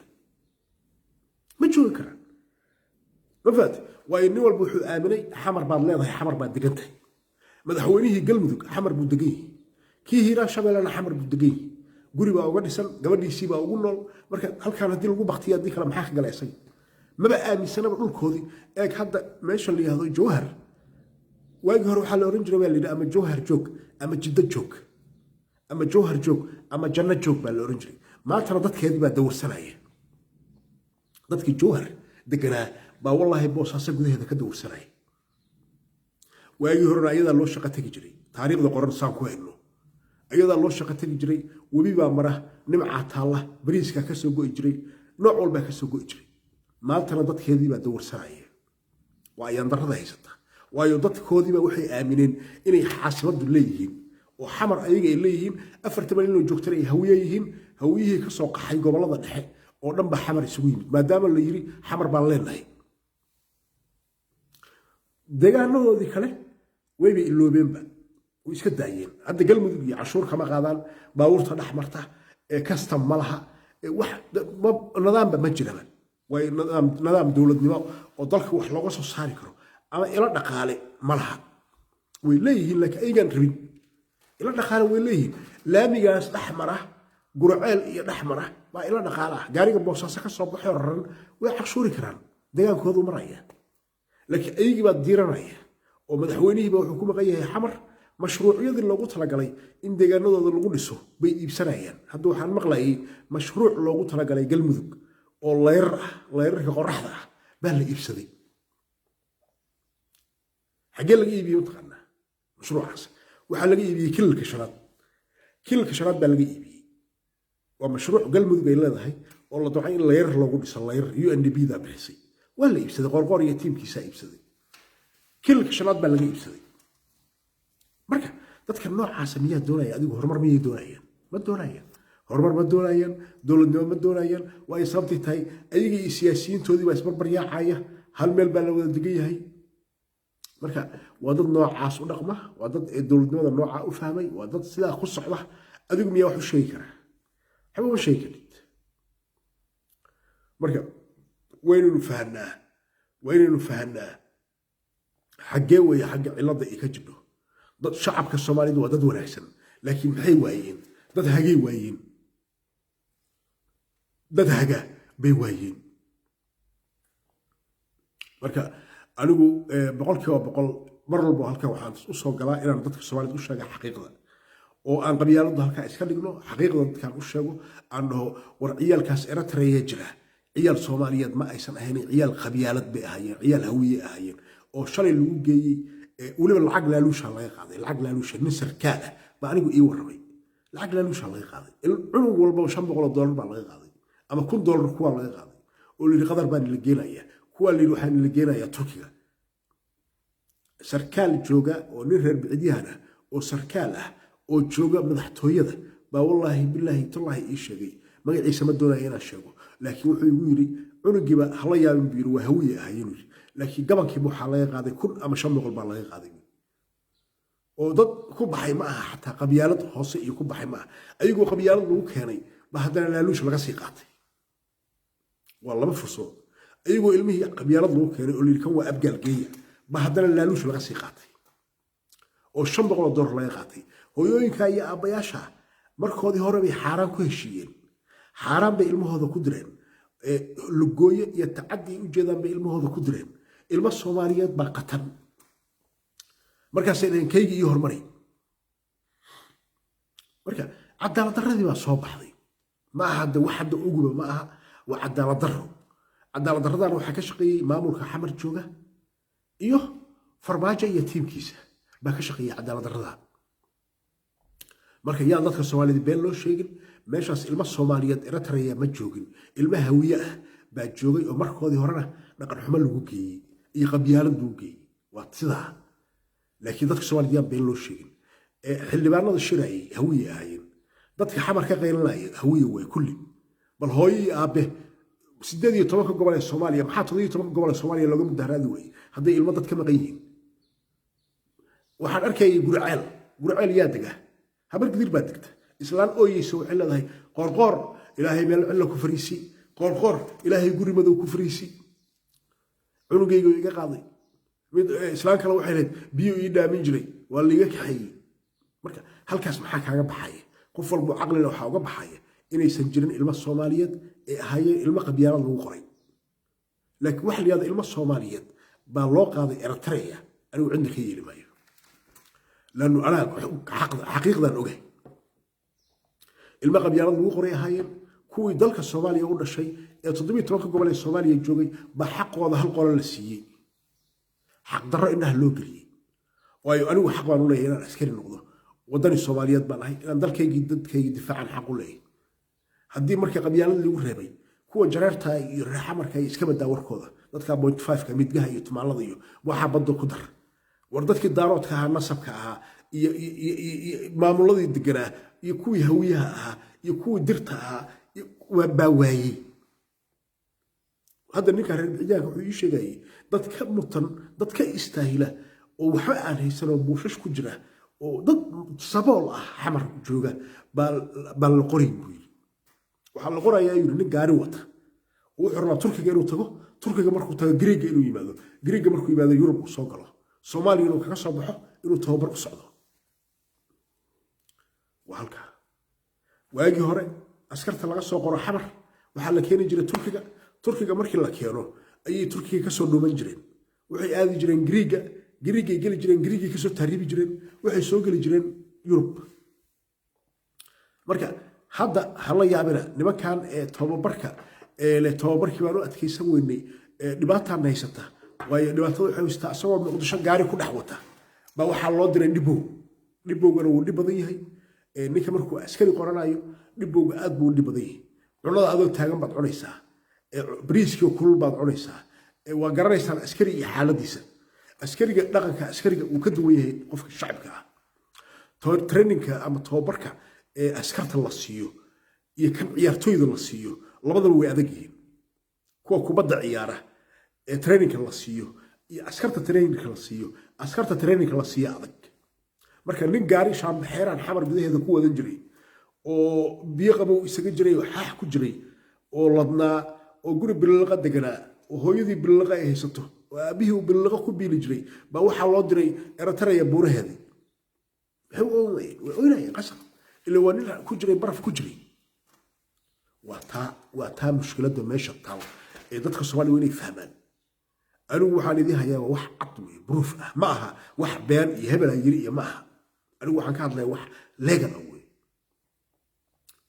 ma joogi karaan ma fahamti waayo nin walba wuxuu aaminay xamar baad leedahay xamar baad degan tahay madaxweynihii galmudug xamar buu degan yahay kii hiiraan shabeellena xamar buu degan yahay guri baa uga dhisan gabadhiisii baa ugu nool marka halkaan haddii lagu baktiya haddii kale maxaa ka gala isaga maba aaminsanaba dhulkoodii eeg hadda meesha la yidhahdo jawhar waagii hore waxaa la oran jiray baa la yidhi ama jawhar joog ama jiddo joog ama jawhar joog ama janno joog baa la oran jiray maantana dadkeedii baa dawarsanaya dadkii jawhar deganaa baa wallaahi boosaaso gudaheeda ka dawarsanaya waagii horena ayadaa loo shaqo tegi jiray taariikhda qoran saan ku hayno ayadaa loo shaqo tegi jiray webi baa mara nimcaa taalla bariiskaa ka soo go'i jiray nooc walbaa ka soo go'i jiray maantana dadkeedii baa dawarsanaya waa ayaan darrada haysata waayo dadkoodiiba waxay aamineen inay caasimaddu leeyihiin oo xamar ayaga ay leeyihiin 4 milyan oo joogtana ay hawiye yihiin hawiyihii ka soo qaxay gobollada dhexe oo dhan ba xamar isugu yimid maadaama la yiri xamar baan leenahay deegaanadoodii kale wayba iloobeenba way iska daayeen hadda galmudug iyo cashuur kama qaadaan baabuurta dhex marta kastam ma laha wax nidaamba ma jiraba way nidaam dowladnimo oo dalka wax looga soo saari karo ama ila dhaqaale ma laha way leeyihiin laakiin aygaan rabin ila dhaqaale way leeyihiin laamigaas dhex mara gurceel iyo dhex mara baa ila dhaqaale ah gaariga boosaaso ka soo baxay raran way cashuuri karaan deegaankoodu maraya laakiin ayagii baa diiranaya oo madaxweynihiiba wuxuu ku maqan yahay xamar mashruucyadii loogu talagalay in deegaanadooda lagu dhiso bay iibsanayaan hadda waxaan maqlayay mashruuc loogu talagalay galmudug oo layrar ah layrarka qoraxda ah baa la iibsaday xaggee laga iibiyey mataqaanaa mashruucaas waxaa laga iibiyey kilalka shanaad baa laga iibiyey waa mashruuc galmudug ay leedahay oo la doocay in layrar loogu dhiso layrar UNDP daa bixisay waa la iibsaday qorqor iyo tiimkiisaa iibsaday kilalka shanaad baa laga iibsaday marka dadka noocaasa miyaa doonaya adigu horumar miyay doonayaan ma doonayaan horumar ma doonayaan dowladnimo ma doonayaan waa ay sababtay tahay ayagii iyo siyaasiyiintoodii baa isbarbaryaacaya hal meel baa la wada degan yahay marka waa dad noocaas u dhaqma waa dad dowladnimada noocaa u fahmay waa dad sidaa ku socda adigu miyaa wax u sheegi karaa waxba ma sheegi karid marka waynaynu fahanaa xaggee weeye xagga cilladda ay ka jirto dad shacabka Soomaalidu waa dad wanaagsan laakiin maxay waayeen dad hagay waayeen dad haga bay waayeen marka anigu boqolkiiba boqol mar walba halkan waxaan u soo galaa inaan dadka Soomaaliyeed u sheego xaqiiqda oo aan qabyaaladda halkaa iska dhigno xaqiiqda dadkaan u sheego aan dhaho war ciyaalkaas Eritrea jira ciyaal Soomaaliyeed ma aysan ahayn ciyaal qabyaalad bay ahaayeen ciyaal hawiye ahaayeen oo shalay lagu geeyey waliba lacag laaluusha laga qaaday lacag laaluusha nin sarkaal ah baa anigu ii warramay lacag laaluusha laga qaaday cunug walba $500 baa laga qaaday ama $1,000 kuwa laga qaaday oo liiri qadar baan la geenaya kuwa liiri waxaan la geenayaa Turkiga sarkaal jooga oo nin reer bicdiyahan ah oo sarkaal ah oo jooga madaxtooyada baa wallahi billahi tallahi ii sheegay magaciisa ma doonayo inaan sheego laakiin wuxuu igu yiri cunugiiba hala yaabin biir waa hawiye ahaayeen laakiin gabankiiba waxaa laga qaaday 1,000 ama 500 baa laga qaaday oo dad ku baxay ma aha xataa qabyaalad hoose iyo ku baxay ma aha ayagoo qabyaalad lagu keenay ba haddana laaluush laga sii qaatay waa laba fursad ayagoo ilmihii qabyaalad lagu keenay oo liirkan waa abgaal geeya ba haddana laaluush laga sii qaatay oo $500 laga qaatay hooyooyinka iyo aabayaasha markoodii hore bay xaaraan ku heshiiyeen xaaraan bay ilmahooda ku direen lugooye iyo tacaddi u jeedaan bay ilmahooda ku direen ilmo Soomaaliyeed baa qatan markaasay dhaheen kaygi iyo horumari marka cadaalad darradii baa soo baxday ma aha hadda wax hadda uguba ma aha waa cadaalad darradan waxaa ka shaqeeyey maamulka xamar jooga iyo farmaajo iyo tiimkiisa baa ka shaqeeyey cadaalad darrada marka yaa dadka Soomaaliyeed been loo sheegin meeshaas ilmo Soomaaliyeed Eritrea ma joogin ilmo hawiye ah baa joogay oo markoodii horena dhaqan xumo lagu geeyey iyo qabyaalad lagu geeyey waa sidaa laakiin dadka Soomaaliyeed yaa been loo sheegin xildhibaanada shirayay hawiye ahaayeen dadka xamar ka qaylinaya hawiye way kulli bal hooyii aabe 18 gobol ee Soomaaliya maxaa 17 gobol ee Soomaaliya looga mudaharaadi way hadday ilmo dad ka maqan yihiin waxaan arkayay gurceel yaa dega habar gidir baa degta islaan ooyeyso waxay leedahay qorqor ilaahay meel cilla ku fariisi qorqor ilaahay guri madow ku fariisi cunugayga iga qaaday mid islaan kale waxay leedahay biyo ii dhaamin jiray waa liiga kaxeeyey marka halkaas maxaa kaaga baxaya qof walba caqli leh waxaa uga baxaya inaysan jirin ilmo Soomaaliyeed ee ahaayeen ilmo qabyaalad lagu qoray laakiin wax liyaada ilmo Soomaaliyeed baa loo qaaday Eritrea anigu cidna ka yeeli maayo laanu anaa xaqiiqdan ogahay ilmo qabyaalad lagu qoray ahaayeen kuwii dalka Soomaaliya u dhashay ee 17 gobol ee Soomaaliya joogay baa xaqooda hal qolo la siiyey xaq darro inaha loo geliyey waayo anigu xaq baan u leeyahay inaan askari noqdo wadani Soomaaliyeed baan ahay inaan dalkaygii dadkayga difaacan xaq u leeyahay haddii markii qabyaalad lagu reebay kuwa jareerta iyo raaxamarka ay iska badaa warkooda dadka 0.5 ka midgaha iyo tumaalada iyo waxa badda ku dar war dadkii daaroodka ahaa nasabka ahaa iyo maamuladii deganaa iyo kuwii hawiyaha ahaa iyo kuwii dirta ahaa baa waayey hadda ninka reer bicdiyaanka wuxuu ii sheegayay dad ka mutan dad ka istaahila oo waxba aan haysan oo buushash ku jira oo dad sabool ah xamar jooga baa la qoray buu yiri waxaa la qorayaa yiri nin gaari wata wuxuu rabaa Turkiga inuu tago Turkiga markuu tago Greega inuu yimaado Greega markuu yimaado Yurub uu soo galo Soomaaliya inuu kaga soo baxo inuu tababar ku socdo halka waagii hore askarta laga soo qoro xamar waxaa la keeni jiray Turkiga markii la keeno ayay Turkiga ka soo dhuuman jireen waxay aadi jireen Giriigay geli jireen Giriigay kasoo taariibi jireen waxay soo geli jireen Yurub marka hadda hala yaabina nimankan tababarka le tababarkii baan u adkeysan weynay dhibaataan haysata waayo dhibaatada waxay haystaa asagoo Muqdisho gaari ku dhex wata baa waxaa loo diray dhibowgana wuu dhib badan yahay ninka markuu askari qoranayo dhibowga aad buu dhib badan yahay cunada adoo taagan baad cunaysaa bariiskii kulul baad cunaysaa waa garanaysaan askari iyo xaaladiisa askariga dhaqanka askariga uu ka duwan yahay qofka shacabka ah trainingka ama tababarka askarta la siiyo iyo kan ciyaartooyda la siiyo labadaba way adag yihiin kuwa kubadda ciyaara trainingka la siiyo iyo askarta trainingka la siiyo askarta trainingka la siiyo adag marka nin gaari shaambaxeeraan xamar gudaheeda ku wadan jiray oo biyo qabow isaga jiray oo xaax ku jiray oo ladnaa oo guri bililaqa deganaa oo hooyadii bililaqa ay haysato oo aabihii uu bililaqa ku biili jiray baa waxaa loo diray Eritrea buuraheedii way oynayeen qasab ilaa waa nin ku jiray baraf ku jiray waa taa mushkiladda meesha taal ee dadka Soomaaliya inay fahmaan anigu waxaan idin hayaa wax cad wey proof ah ma aha wax been iyo hebel yiri iyo ma aha anigu waxaan ka hadlayaa wax legal ah wey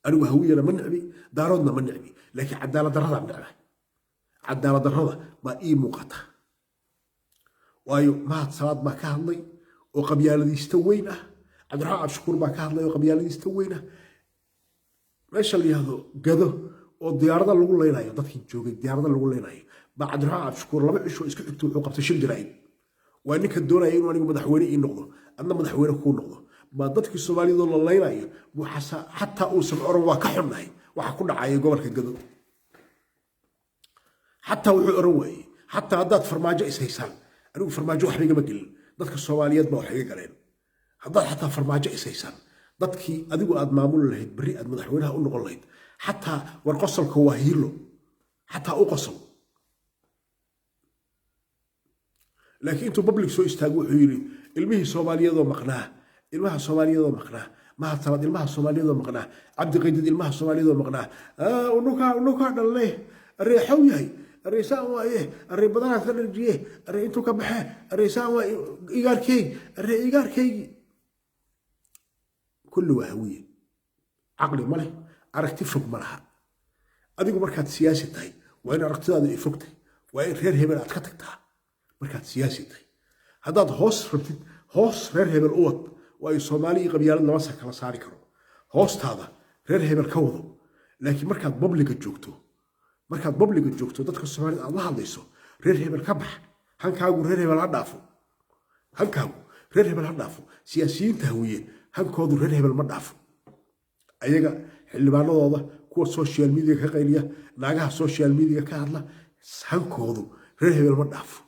anigu hawiyana ma nacbi daaroodna ma nacbi laakiin cadaalad darrada nacba cadaalad darrada baa ii muuqata waayo mahad salaad baa ka hadlay oo qabyaaladiista weyn ah Cabdiraxmaan Abshakuur baa ka hadlay oo qabyaaladiista weyn ah meesha la yiraahdo gado oo diyaarada lagu leenayo dadkii joogay diyaarada lagu leenayo baa Cabdiraxmaan Abshakuur laba cisho isku xigto wuxuu qabtay shil jaraa'id waa ninka doonaya inuu anigu madaxweyne ii noqdo adna madaxweyne ku noqdo baa dadkii Soomaaliyeed la leenayo waxa xataa uu samcoro waa ka xunnahay waxa ku dhacay gobolka gado xataa wuxuu oran waayay xataa haddaad farmaajo is haysaan anigu farmaajo waxba igama gelin dadka Soomaaliyeed baa wax iga galeen haddaad xataa farmaajo is haysaan dadkii adigu aad maamul lahayd bari aad madaxweynaha u noqon lahayd xataa war qosolka waa hiilo xataa u qosol laakiin intuu public soo istaago wuxuu yiri ilmihii Soomaaliyeed oo maqnaa ilmaha Soomaaliyeed oo maqnaa mahad salaad ilmaha Soomaaliyeed oo maqnaa cabdi qaydid ilmaha Soomaaliyeed oo maqnaa unuka dhalay reexow yahay الرئيسان وايه الرئيبضان كنرجيه الرئينتو كبحه الرئيسان إيجار كي كل وهوية عقلي ماله عرفتي فوق مالها أديك مركات سياسي تاي وين عرفتي هذا يفوقتي وين غير هبل أتكتكتها مركات سياسي تاي هذا هوس غير هبل أوت وأي صومالي قبيلة نواسك على صاري كرو هوست هذا غير هبل كوضو لكن مركات بابليك جوكتو markaad public joogto dadka Soomaaliyeed aad la hadlayso reer hebel ka bax hankaagu reer hebel ha dhaafo siyaasiyiinta hawiye hankoodu reer hebel ma dhaafo ayaga xildhibaanadooda kuwa social media ka qayliya naagaha social media ka hadla hankoodu reer hebel ma dhaafo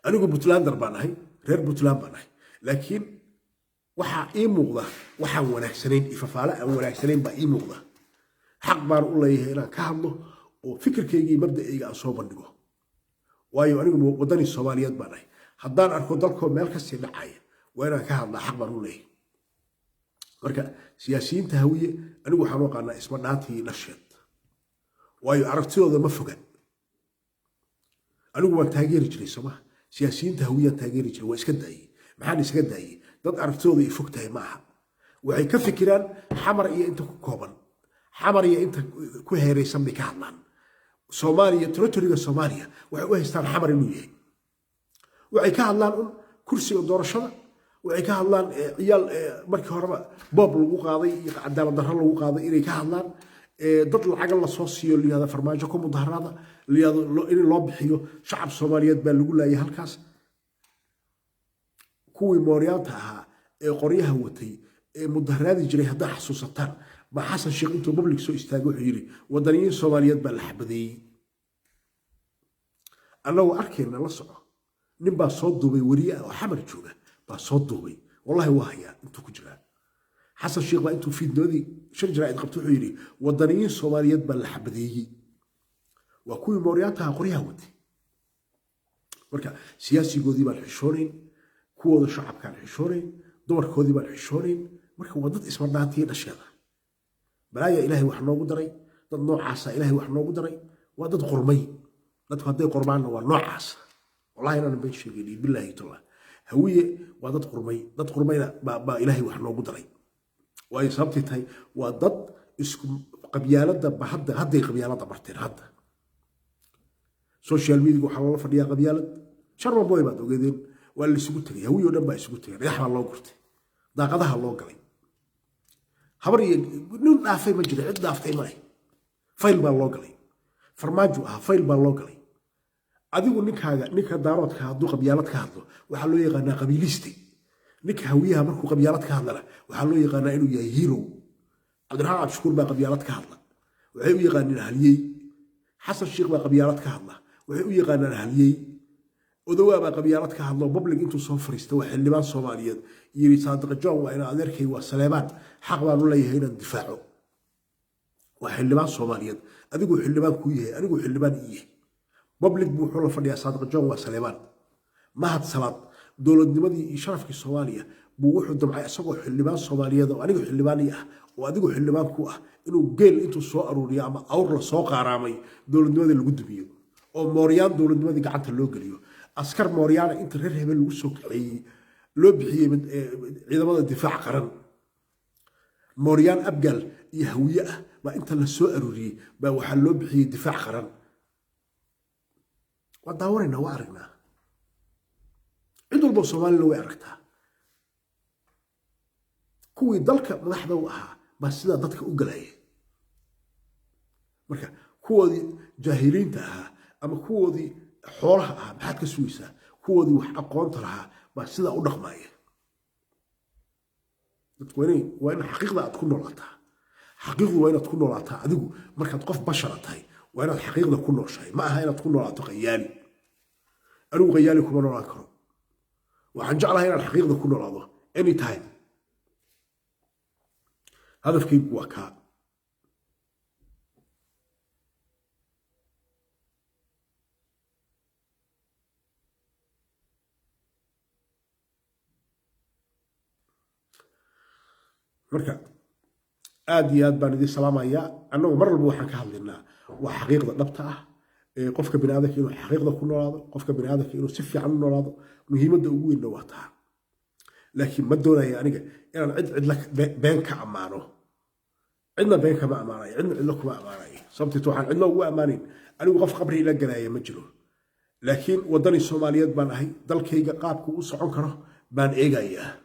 anigu Puntlander baan ahay reer Puntland baan ahay laakiin waxa ii muuqda waxaan wanaagsanayn ifafaala aan wanaagsanayn baa ii muuqda حق بار الله هنا كهمه وفكر كيجي مبدأ يجي أصوب النجوم وايو أنا وداني الصوماليات بناي حضان أركو دلكم ملك السنعية وأنا كهمه حق بار الله مركا سياسيين تهوية أنا وحنوق أنا اسمه ناتي نشط وايو عرفتوا هذا مفقد أنا هو تاجر جري سما سياسيين تهوية تاجر جري وإسكت أي محل إسكت أي ضد عرفتوا هذا يفكتها معها وهي كفكران حمر إيه أنت كوبان حمرية أنت كهيري سمي كهمان سوماليا تريتوريا سوماليا وهستان حمر النوية وعي كهلان كرسي ودور الشرع وعي كهلان عيال مركي هربا باب الوقاضي عدالة ظهر الوقاضي إلي كهلان ضد العقل الصوصيو اللي هذا فرماجكم وظهر هذا اللي هذا إلي لوبحيو شعب سوماليا تبان لقول لا يهالكاس كوي موريانتها قريها وتي مظهرات جري هذا حسوساتان ما حسن شيخ انتو بابليك سو استاغو حيري ودانيين سوماليات با لحبدي انا واركينا لا سوق نين با سو دوبي وريا او حمر جوغا با سو دوبي والله واهيا انتو كجرا حسن شيخ با انتو فيديودي شن جرايد قبتو حيري ودانيين سوماليات با لحبدي وكوي مورياتها قريها ودي marka siyaasigoodii baan xishoorin kuwooda shacabkaan xishoorin dumarkoodii baan xishoorin marka waa dad isma dhaantii dhashada balaaya ilaahay wax noogu daray dad noocaasa ilaahay wax noogu daray waa dad qormay dadku hadday qormaanna waa noocaas والله أنا بنشجعني بالله تعالى هوية وضد قرمينا إلهي وحنا وقدري وأي صبتي تاي وضد اسكم قبيلة بحد هذه قبيلة مرتين هذا سوشيال ميديا وحنا فديا قبيلة شر بوي بعد وقدين واللي سكوتي هوية ونبأ سكوتي ريح الله قرتي دا قضاها الله قلي خبري نون دافي ما جري عد دافتي ماي فايل با الله قلي فرماجو فايل با الله قلي adigu ninka daaroodka haduu qabyaalad ka hadlo waxa loo yaqaan qabiilisti ninka hawiyaha markuu qabyaalad ka hadlana waxa loo yaqaan inuu yahay hero Cabdiraxmaan Abshukur baa qabyaalad ka hadla waxay u yaqaaneen haliyay Xasan Sheekh baa qabyaalad ka hadla waxay u yaqaaneen haliyay odawa baa qabyaalad ka hadlo public intuu soo fariistay waxa xildhibaan Soomaaliyeed yiri Saadiq Joon waa in adeerkay waa Saleebaan xaq baan u leeyahay inaan difaaco waa xildhibaan Soomaaliyeed adigu xildhibaan ku yahay anigu xildhibaan iyahay public buu xul fadhiya Saadiq Joon waa Saleebaan mahad salaad dowladnimadii sharafkii Soomaaliya buu wuxuu damcay asagoo xildhibaan Soomaaliyeed oo anigu xildhibaan ah oo adigu xildhibaan ku ah inuu geel intuu soo aruuriyo ama awr la soo qaaraamay dowladnimadii lagu dubiyo oo Mooryaan dowladnimadii gacanta loo galiyo askar Mooryaan inta reer hebel lagu soo kiciyay loo bixiyay ciidamada difaac qaran Mooryaan abgal iyo hawiye ah ba inta la soo aruuriyay ba waxa loo bixiyay difaac qaran وداورنا وارقنا عندو البوصومالي لو يعرقتها كوي دلك مدحدا وها بس سدا ددك او غلاي marka kuwoodii jaahiliinta aha ama kuwoodii xoolaha ah maxaad ka suuysaa kuwoodii wax aqoonta lahaa baa sida u dhaqmaya dadku waa in xaqiiqda aad ku noolaataa xaqiiqdu waa inaad ku noolaataa adigu markaad qof bashar tahay وأنا الحقيقة كل شيء ما هنا تكون ولا تغيالي أنا غيالي كمان ولا كرو وحنجعلها هنا الحقيقة كل ولا any time هذا في كيف وكا مركب آدي بان دي سلامة يا أنه مرة بوحنا كهذلنا وحقيقة نبتة قفك بني آدم كيلو حقيقة كل هذا قفك بني آدم كيلو سفي عنه هذا مهمة دوّي إنه وقتها لكن ما دونا يعني أنا عد لك بينك أمانه عندنا بينك ما أمانة عندنا لك ما أمانة صمت توحن عندنا هو أمانين أنا وقف قبري إلى الجناية مجلو لكن ودني الصوماليات بان هي ضل كي قابك وصعون كره بان إيجاية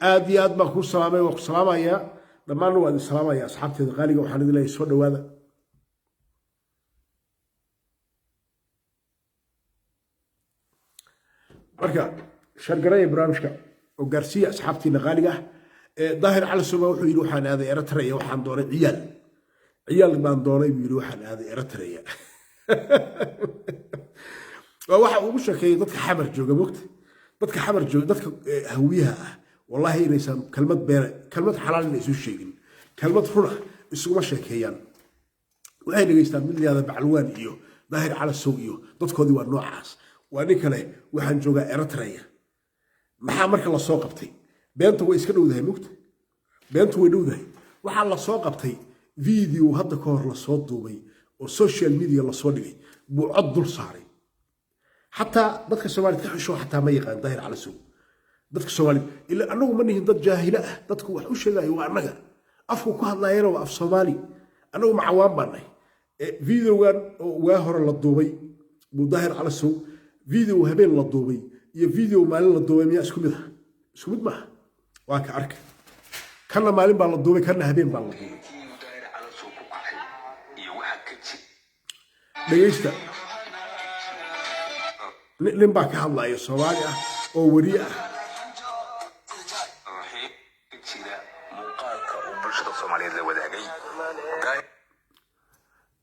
آدي ما كل سلامة وسلامة يا لما نوع السلامة يا أصحابتي الغالية وحنا دي لا يسود هذا مركا شرقرية برامشكا وقارسية أصحابتي الغالية ظاهر على السماء وحي يروحان هذا إرتريا وحان دوري عيال ما دوري بيروحان هذا إرتريا وواحد ومش كي ضدك حمر جوجا وقت ضدك حمر جوجا ضدك هويها والله ليس كلمة حلال ليس شيء كلمة فرح اسمه شكيان وهذا يستعمل من هذا بعلوان إيوه ظاهر على السوق إيوه ضدك هذي والنوعاس وأنك له وحن جوجا إرتريا محامرك الله سوقبتي بينته ويسكنوا ذا مكت بينته وينو ذا وحال الله سوقبتي فيديو هذا كور لصوت دوبي والسوشيال ميديا لصوت بعض صاري حتى ضدك السوالف تحشوا حتى ما يقان ظاهر على السوق ضدك السوالف إلا أنه منهم ضد جاهلة ضدك وحوش لا يوعنها أفكو كهلا يروا أف صومالي أنه معوان بني فيديو واهر للضوبي وظاهر على السوق فيديو هبين للضوبي يا فيديو مالين للضوبي ميا اسكمدها اسكمد ما واك عرك كان مالين بالضوبي كان هبين بالضوبي دقيقة nin baa ka hadlaya Soomaali ah oo wari ah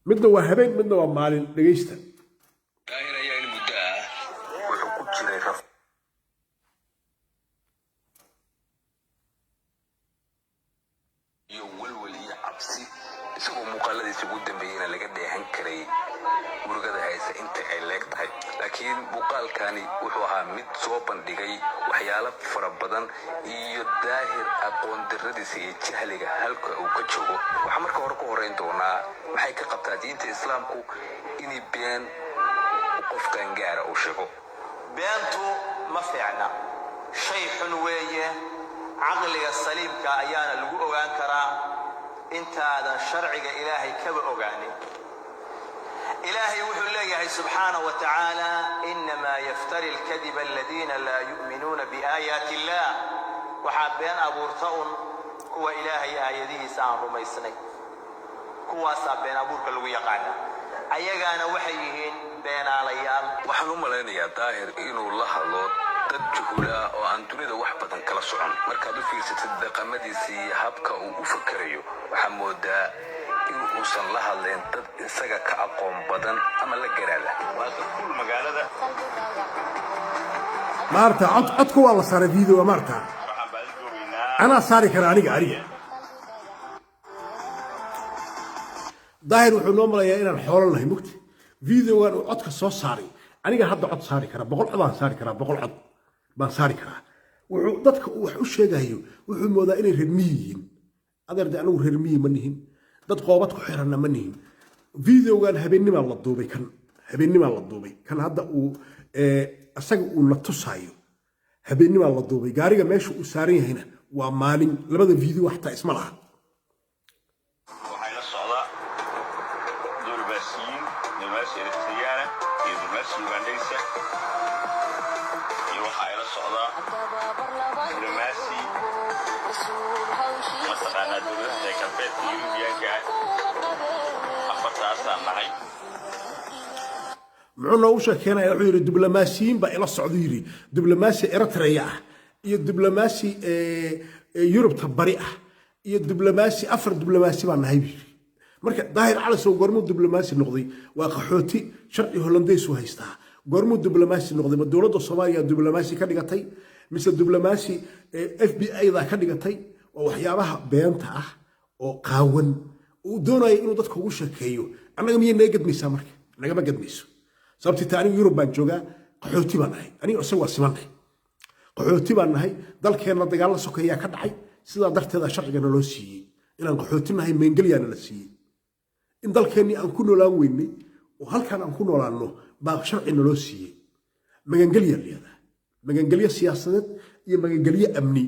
midna waa habeen midna waa maalin dhageysta isagoo muuqaaladiisa ugu dambeeyeyna laga dheehan karay murugada haysa inta ay leeg tahay. laakiin muuqaalkani wuxuu ahaa mid soo bandhigay waxyaalo fara badan iyo daahir aqoon darradiisa iyo jahliga halka uu ka joogo. waxaa marka hore ku horeyn doonaa maxay ka qabtaa diinta islaamku inay been qofkan gaara uu sheego. beentu ma fiicna, shay xun weeye. caqliga saliimka ayaana lagu ogaan karaa intaadan sharciga ilaahay kaba ogaanin. إلهي وحول الله سبحانه وتعالى إنما يفتري الكذب الذين لا يؤمنون بآيات الله وحابين أبورتون هو إلهي آياته سان رميسني هو سابين أبورك اللي يقعنا أيغانا وحيهين بين عليال. waxaan u malaynayaa daahir inuu la hadlo dad juhula oo aan dunida wax badan kala socon. markaad u fiirsatid dhaqamadiisa iyo habka uu u fakarayo waxaa moodaa inuu uusan la hadleen dad isaga ka aqoon badan ama la garaada. waa kul magaalada maarta codku waa la saaray video maarta ana saari kara aniga daahir wuxuu noo malayaa inaan xoolo lahayn mugti videogan uu codka soo saaray aniga hadda cod saari kara 100 cod aan saari kara 100 cod baan saari kara. wuxuu dadka wax u sheegayo wuxuu moodaa inay reer miyiin adeerda anigu reer miyi ma nihin dad qoobad ku xiranna ma nihin. videogan habeenimo la duubay kan hadda uu asaga uu la tusayo habeenimo la duubay gaariga meesha uu saaran yahayna waa maalin labada video xataa isma laha. waxay la socdaa dulbaasiin nimaasi Eritreana iyo nimaasi Ugandaysa iyo waxay la socdaa nimaasi masaqana dowladda galbeedka Yurubiyaanka afartaasaan nahay. muxuu noogu sheekeynaya wuxuu yidhi diblomaasiyiin baa ila socda yidhi diblomaasi Eritrea ah iyo diblomaasi Yurubta bari ah iyo diblomaasi afar diblomaasi baan nahay yidhi. marka daahir cali soo gormuu diblomaasi noqday waa qaxooti sharci Hollandeys u haystaa. gormuu diblomaasi noqday ma dowladda Soomaaliya diblomaasi ka dhigatay mise diblomaasi FBI da ka dhigatay oo waxyaabaha beenta ah oo qaawan uu doonayo inuu dadka ugu sheekeeyo. annaga miyay naga gadmaysaa marka naga ma gadmayso sababtii taani Yurub baan joogaa qaxooti baan nahay aniga isagu waa simanay qaxooti baan nahay dalkeena dagaal la sokeeyaa ka dhacay sidaa darteeda sharciga loo siiyay inaan qaxooti nahay meengeliyaana la siiyay in dalkeenni aan ku noolaan weynay oo halkaan aan ku noolaanno baa sharciga loo siiyay. magangeliya leeyahay magangeliya siyaasadeed iyo magangeliya amni.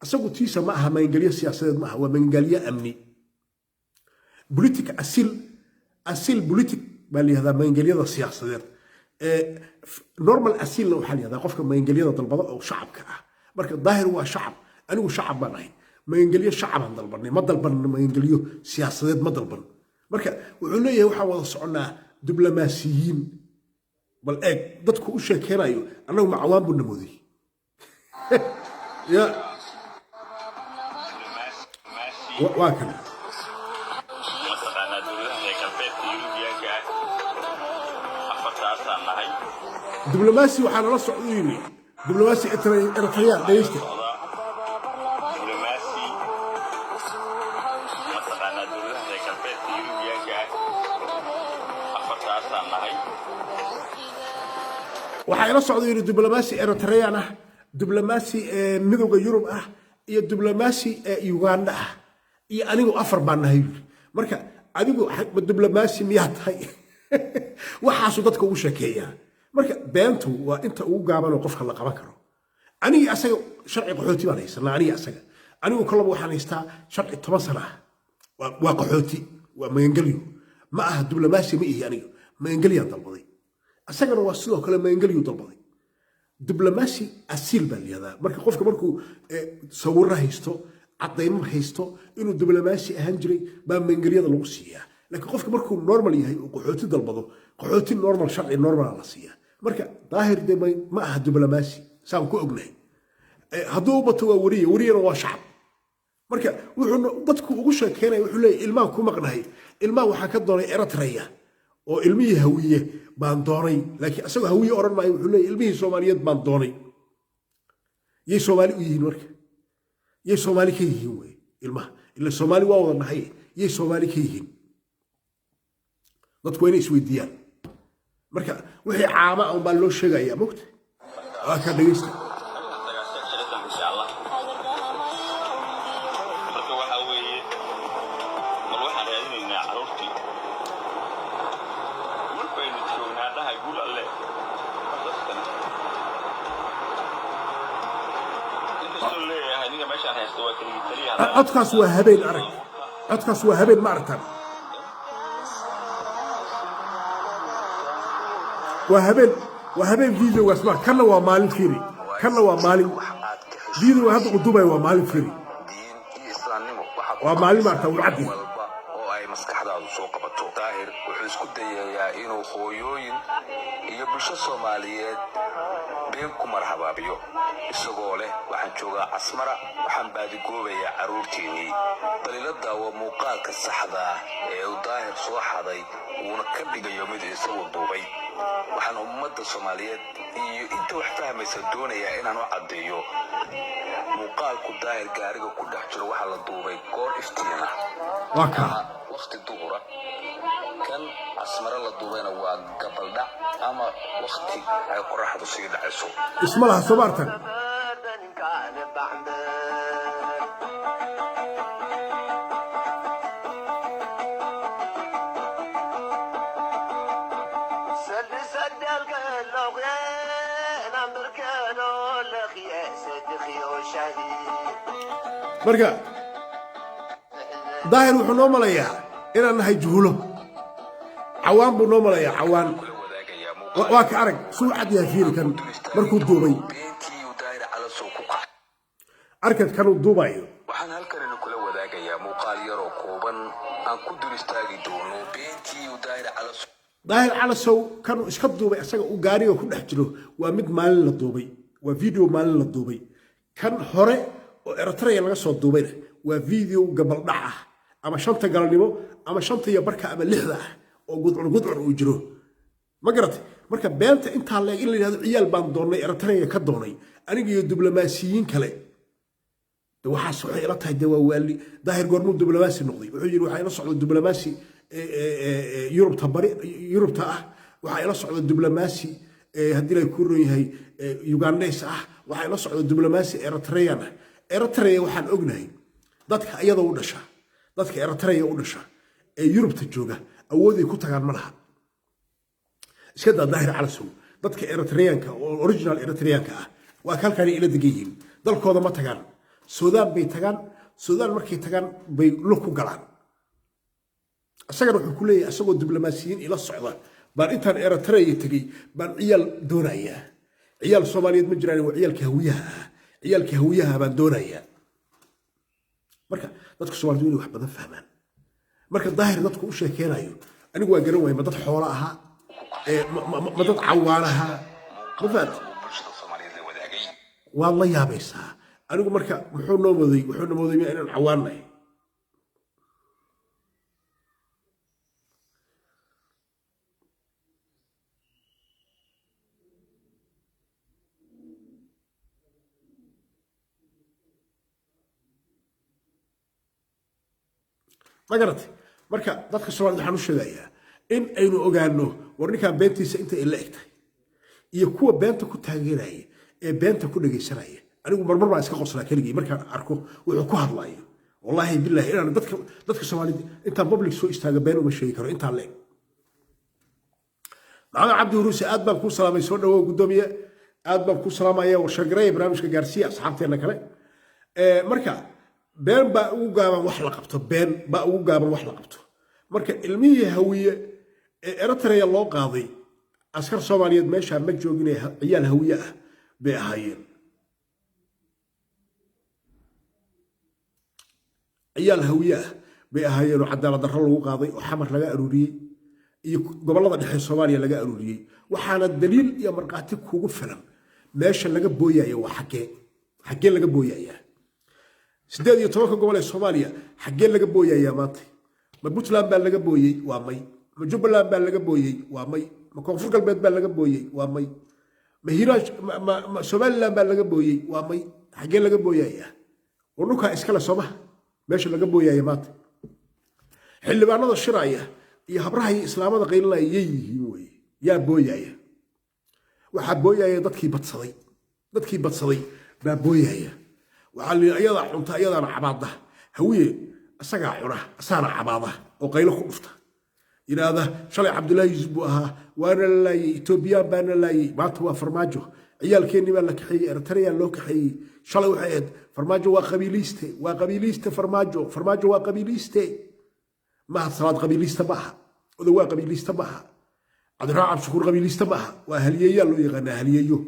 asagu tiisa ma aha magangeliya siyaasadeed ma aha waa magangeliya amni. politic asil politic baa leeyahay magangelyada siyaasadeed. normal asilna waxaa leeyahay qofka magangelyada dalbada oo shacabka ah. marka daahir waa shacab anigu shacab baan ahay magangeliyo shacabaan dalbanay ma dalban magangeliyo siyaasadeed ma dalban. marka wuxuu leeyahay waxaan wada soconaa diblomaasiyiin bal eeg dadku u sheekeynayo annagu macawaan buu namooday ya waa kan masaqana dowladda galbeedka Yurubiyaanka afartaasaan nahay. diblomaasi waxaa nala socda yiri diblomaasi Eritrea dhaysta diblomaasi masaqana dowladda galbeedka Yurubiyaanka afartaasaan nahay. waxaa ila socda yiri diblomaasi Eritrean ah diblomaasi midowga Yurub ah iyo diblomaasi Uganda ah iyo anigu afar baan nahay. marka adigu diblomaasi miyaa tahay waxaasuu dadka ugu sheekeeyaa. marka beentu waa inta ugu gaaban oo qofka la qaban karo. aniga asaga sharci qaxooti baan haysanaa anigu kalaba waxaan haystaa sharci 10 sano ah waa qaxooti waa magangeliyo ma aha diblomaasi ma ihi aniga magangeliya dalbaday asagana waa sidoo kale magangeliyo dalbaday. diblomaasi asil baa leeyahay marka qofka markuu sawir haysto cadaymo haysto inuu diblomaasi ahaan jiray baa magangeliyada lagu siiyaa. laakiin qofka markuu normal yahay oo qaxooti dalbado qaxooti normal sharci normal la siiyaa. marka daahir de ma aha diblomaasi saan ku ognahay hadduu bato waa wariyana waa shacab. marka wuxuu dadku ugu sheekeynaya wuxuu leeyahay ilmaha ku maqnahay ilmaha waxaa ka doonay Eritrea oo ilmihii hawiye baan doonay laakiin asagoo hawiye oran maayo wuxuu leeyahay ilmihii Soomaaliyeed baan doonay. yey Soomaali u yihiin marka yey Soomaali ka yihiin way ilmaha ila Soomaali waa wada nahay yay soomaali ka yihiin dadku waa inay isweydiiyaan marka wixii caama un baa loo sheegayaa mogta waa ka dhegeysta codkaas waa habeen arag codkaas waa habeen ma aragtaan waa habeen videogaas ma kanna waa maalin fiiri kanna waa maalin videoga hadda qudubay waa maalin fiiri waa maalin maarta uu caddi oo ay maskaxdaadu soo qabato daahir wuxuu isku dayayaa inuu hooyooyin iyo bulsho Soomaaliyeed been ku marhabaabiyo isagoo leh waxaan joogaa Asmara waxaan baadigoobayaa caruurtiinii dalilada waa muuqaalka saxda ah ee uu daahir soo xaday uuna ka dhigayo mid isagoo duubay waxaan ummadda Soomaaliyeed iyo inta wax fahmaysa doonayaa inaan u caddeeyo muuqaalku daahir gaariga ku dhex jiro waxa la duubay goor iftiin ah waqti duhura kan Asmara la duubayna waa gabaldhac ama waqti ay qorraxdu sii dhacayso isma laha Soomaartan marka daahir wuxuu noo malayaa inaan nahay juhulo cawaan buu noo malayaa cawaan waa ka arag suu cad yahay fiilkan markuu duubay arkad kanuu duubayo waxaan halkan kula wadaagayaa muuqaal yar oo kooban aan ku dul istaagi doono beentii uu daahir calasow kanuu iska duubay asaga uu gaariga ku dhex jiro waa mid maalin la duubay waa video maalin la duubay kan hore oo Eritrea laga soo duubayna waa video gabaldhac ah ama 5 galnimo ama 5 iyo barka ama 6 ah oo gudcur uu jiro ma garatay marka beenta inta la in la yiraahdo ciyaal baan doonay Eritrea ka doonay aniga iyo diblomaasiyiin kale waxa soo ila tahay dawaali daahir goormuu diblomaasi noqday wuxuu yiri waxa ila socdo diblomaasi Yurubta ah waxa ila socdo diblomaasi haddii ay ku roon yahay Ugandese ah waxa ila socdo diblomaasi Eritrean ah Eritrea waxaan ognahay dadka iyada u dhasha dadka Eritrea u dhasha ee Yurubta jooga awood ay ku tagaan malaha iska daahir calasow dadka Eritreanka oo original Eritreanka ah waa kalkani ila degayiin dalkooda ma tagaan Suudaan bay tagaan Suudaan markay tagaan bay lug ku galaan asagana wuxuu ku leeyahay asagoo diblomaasiyiin ila socda baan intaan Eritrea tagay baan ciyaal doonayaa ciyaal Soomaaliyeed ma jiraan waa ciyaalka hawiyaha baan doonayaa marka dadka Soomaaliyeed wax badan fahmaan marka daahir dadku u sheekeenayo anigu waa garan waayay ma dad xoolo aha ma dad cawaanaha ma faad waa la yaabaysaa anigu marka wuxuu noo mooday inaan cawaanahay magarat marka dadka Soomaaliyeed waxaan u sheegayaa in aynu ogaano warninka beentiisa inta ay la egtay iyo kuwa beenta ku taageeraya ee beenta ku dhageysanaya anigu marmar baan iska qoslaa kaligii markaan arko wuxuu ku hadlayo wallahi billahi inaan dadka Soomaaliyeed inta public soo istaaga been uma sheegi karo inta leeg Maxamed Cabdi Ruusi aad baan ku salaamay soo dhawow gudoomiye aad baan ku salaamaya warshagaray barnaamijka gaarsiya asxaabteena kale marka been ba ugu gaaban wax la qabto been ba ugu gaaban wax la qabto marka ilmihii hawiye ee Eritrea loo qaaday askar Soomaaliyeed meesha ma joogin ciyaal hawiye ah bay ahaayeen ciyaal hawiye ah bay ahaayeen oo cadaalad darro lagu qaaday oo xamar laga aruuriyay iyo gobolada dhexe Soomaaliya laga aruuriyay waxaana daliil iyo marqaati kugu filan meesha laga booyayo waa xagee laga booyayaa 18 gobol ee Soomaaliya xagee laga booyayaa maanta ma Puntland baa laga booyay waa may ma Jubbaland baa laga booyay waa may ma Koonfur Galbeed baa laga booyay waa may ma Hiiraan ma Somaliland baa laga booyay waa may xagee laga booyayaa oo dhulka iskala Soomaha meesha laga booyayaa maanta xildhibaanada shiraya iyo habraha iyo islaamada qaylinaya yay yihiin weeye yaa booyaya waxaa booyaya dadkii badsaday baa booyaya waxaa la yidhi ayadaa cunta ayadaana cabaada hawiye isagaa cuna asaana cabaada oo qaylo ku dhufta yidhaahda shalay cabdullaahi yuusuf buu ahaa waana la laayay etoobiyaan baana laayay maanta waa farmaajo ciyaalkeennii baa la kaxeeyey eritrea loo kaxeeyey shalay waxay ahayd farmaajo waa qabiiliiste farmaajo waa qabiiliiste mahad salaad qabiiliista ma aha odawaa qabiiliista ma aha cabdiraxmaan cabdishakuur qabiiliista ma aha waa haliyeeyaa loo yaqaanaa haliyeeyo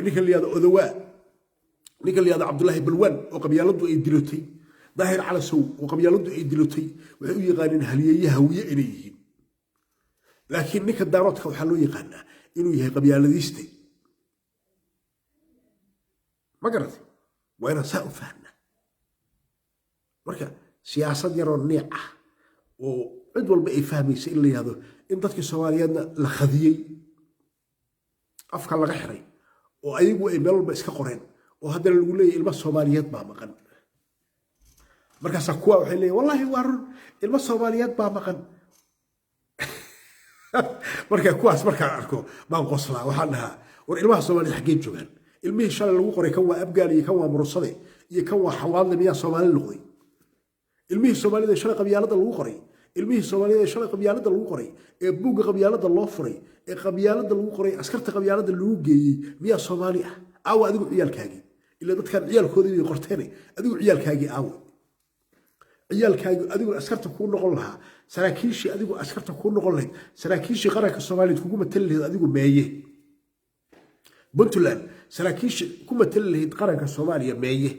ninka la yihahdo odawaa ninka la yihahdo cabdullaahi balwaan oo qabyaaladdu ay dilatay daahir calasow oo qabyaaladdu ay dilatay waxay u yaqaaneen haliyeeye hawiye inay yihiin laakiin ninka daaroodka waxaa loo yaqaanaa inuu yahay qabyaaladiiste ma garatay waa inaan saa u fahnaa marka siyaasad yaroo niic ah oo cid walba ay fahmaysa in la yihahdo in dadkii soomaaliyeedna la khadiyey afka laga xiray oo ayagu ay meel walba iska qoreen oo haddana lagu leeyahy ilmo soomaaliyeed baa maqan markaasaa kuwa waxay leeyihin wallaahi waa run ilmo soomaaliyeed baa maqan marka kuwaas markaan arko baan qoslaa waxaan dhahaa war ilmaha soomaaliyeed xaggee joogaan ilmihii shalay lagu qoray kan waa abgaal iyo kan waa murursade iyo kan waa xawaadle miyaa soomaali noqday ilmihii soomaalida shalay qabyaalada lagu qoray ilmihii soomaalida shalay qabyaalada lagu qoray ee buugga qabyaalada loo furay ee qabyaalada lagu qoray askarta qabyaalada lagu geeyey miyaa soomaali ah aawa adigu ciyaalkaagii ilaa dadkan ciyaalkoodii bay qorteen adigu ciyaalkaagii aawa ciyaalkaagii adigu askarta kuu noqon lahaa saraakiishii adigu askarta kuu noqon lahayd saraakiishii qaranka soomaaliyeed kugu matali lahayd adigu meeye puntland saraakiishii ku matali lahayd qaranka soomaaliya meeye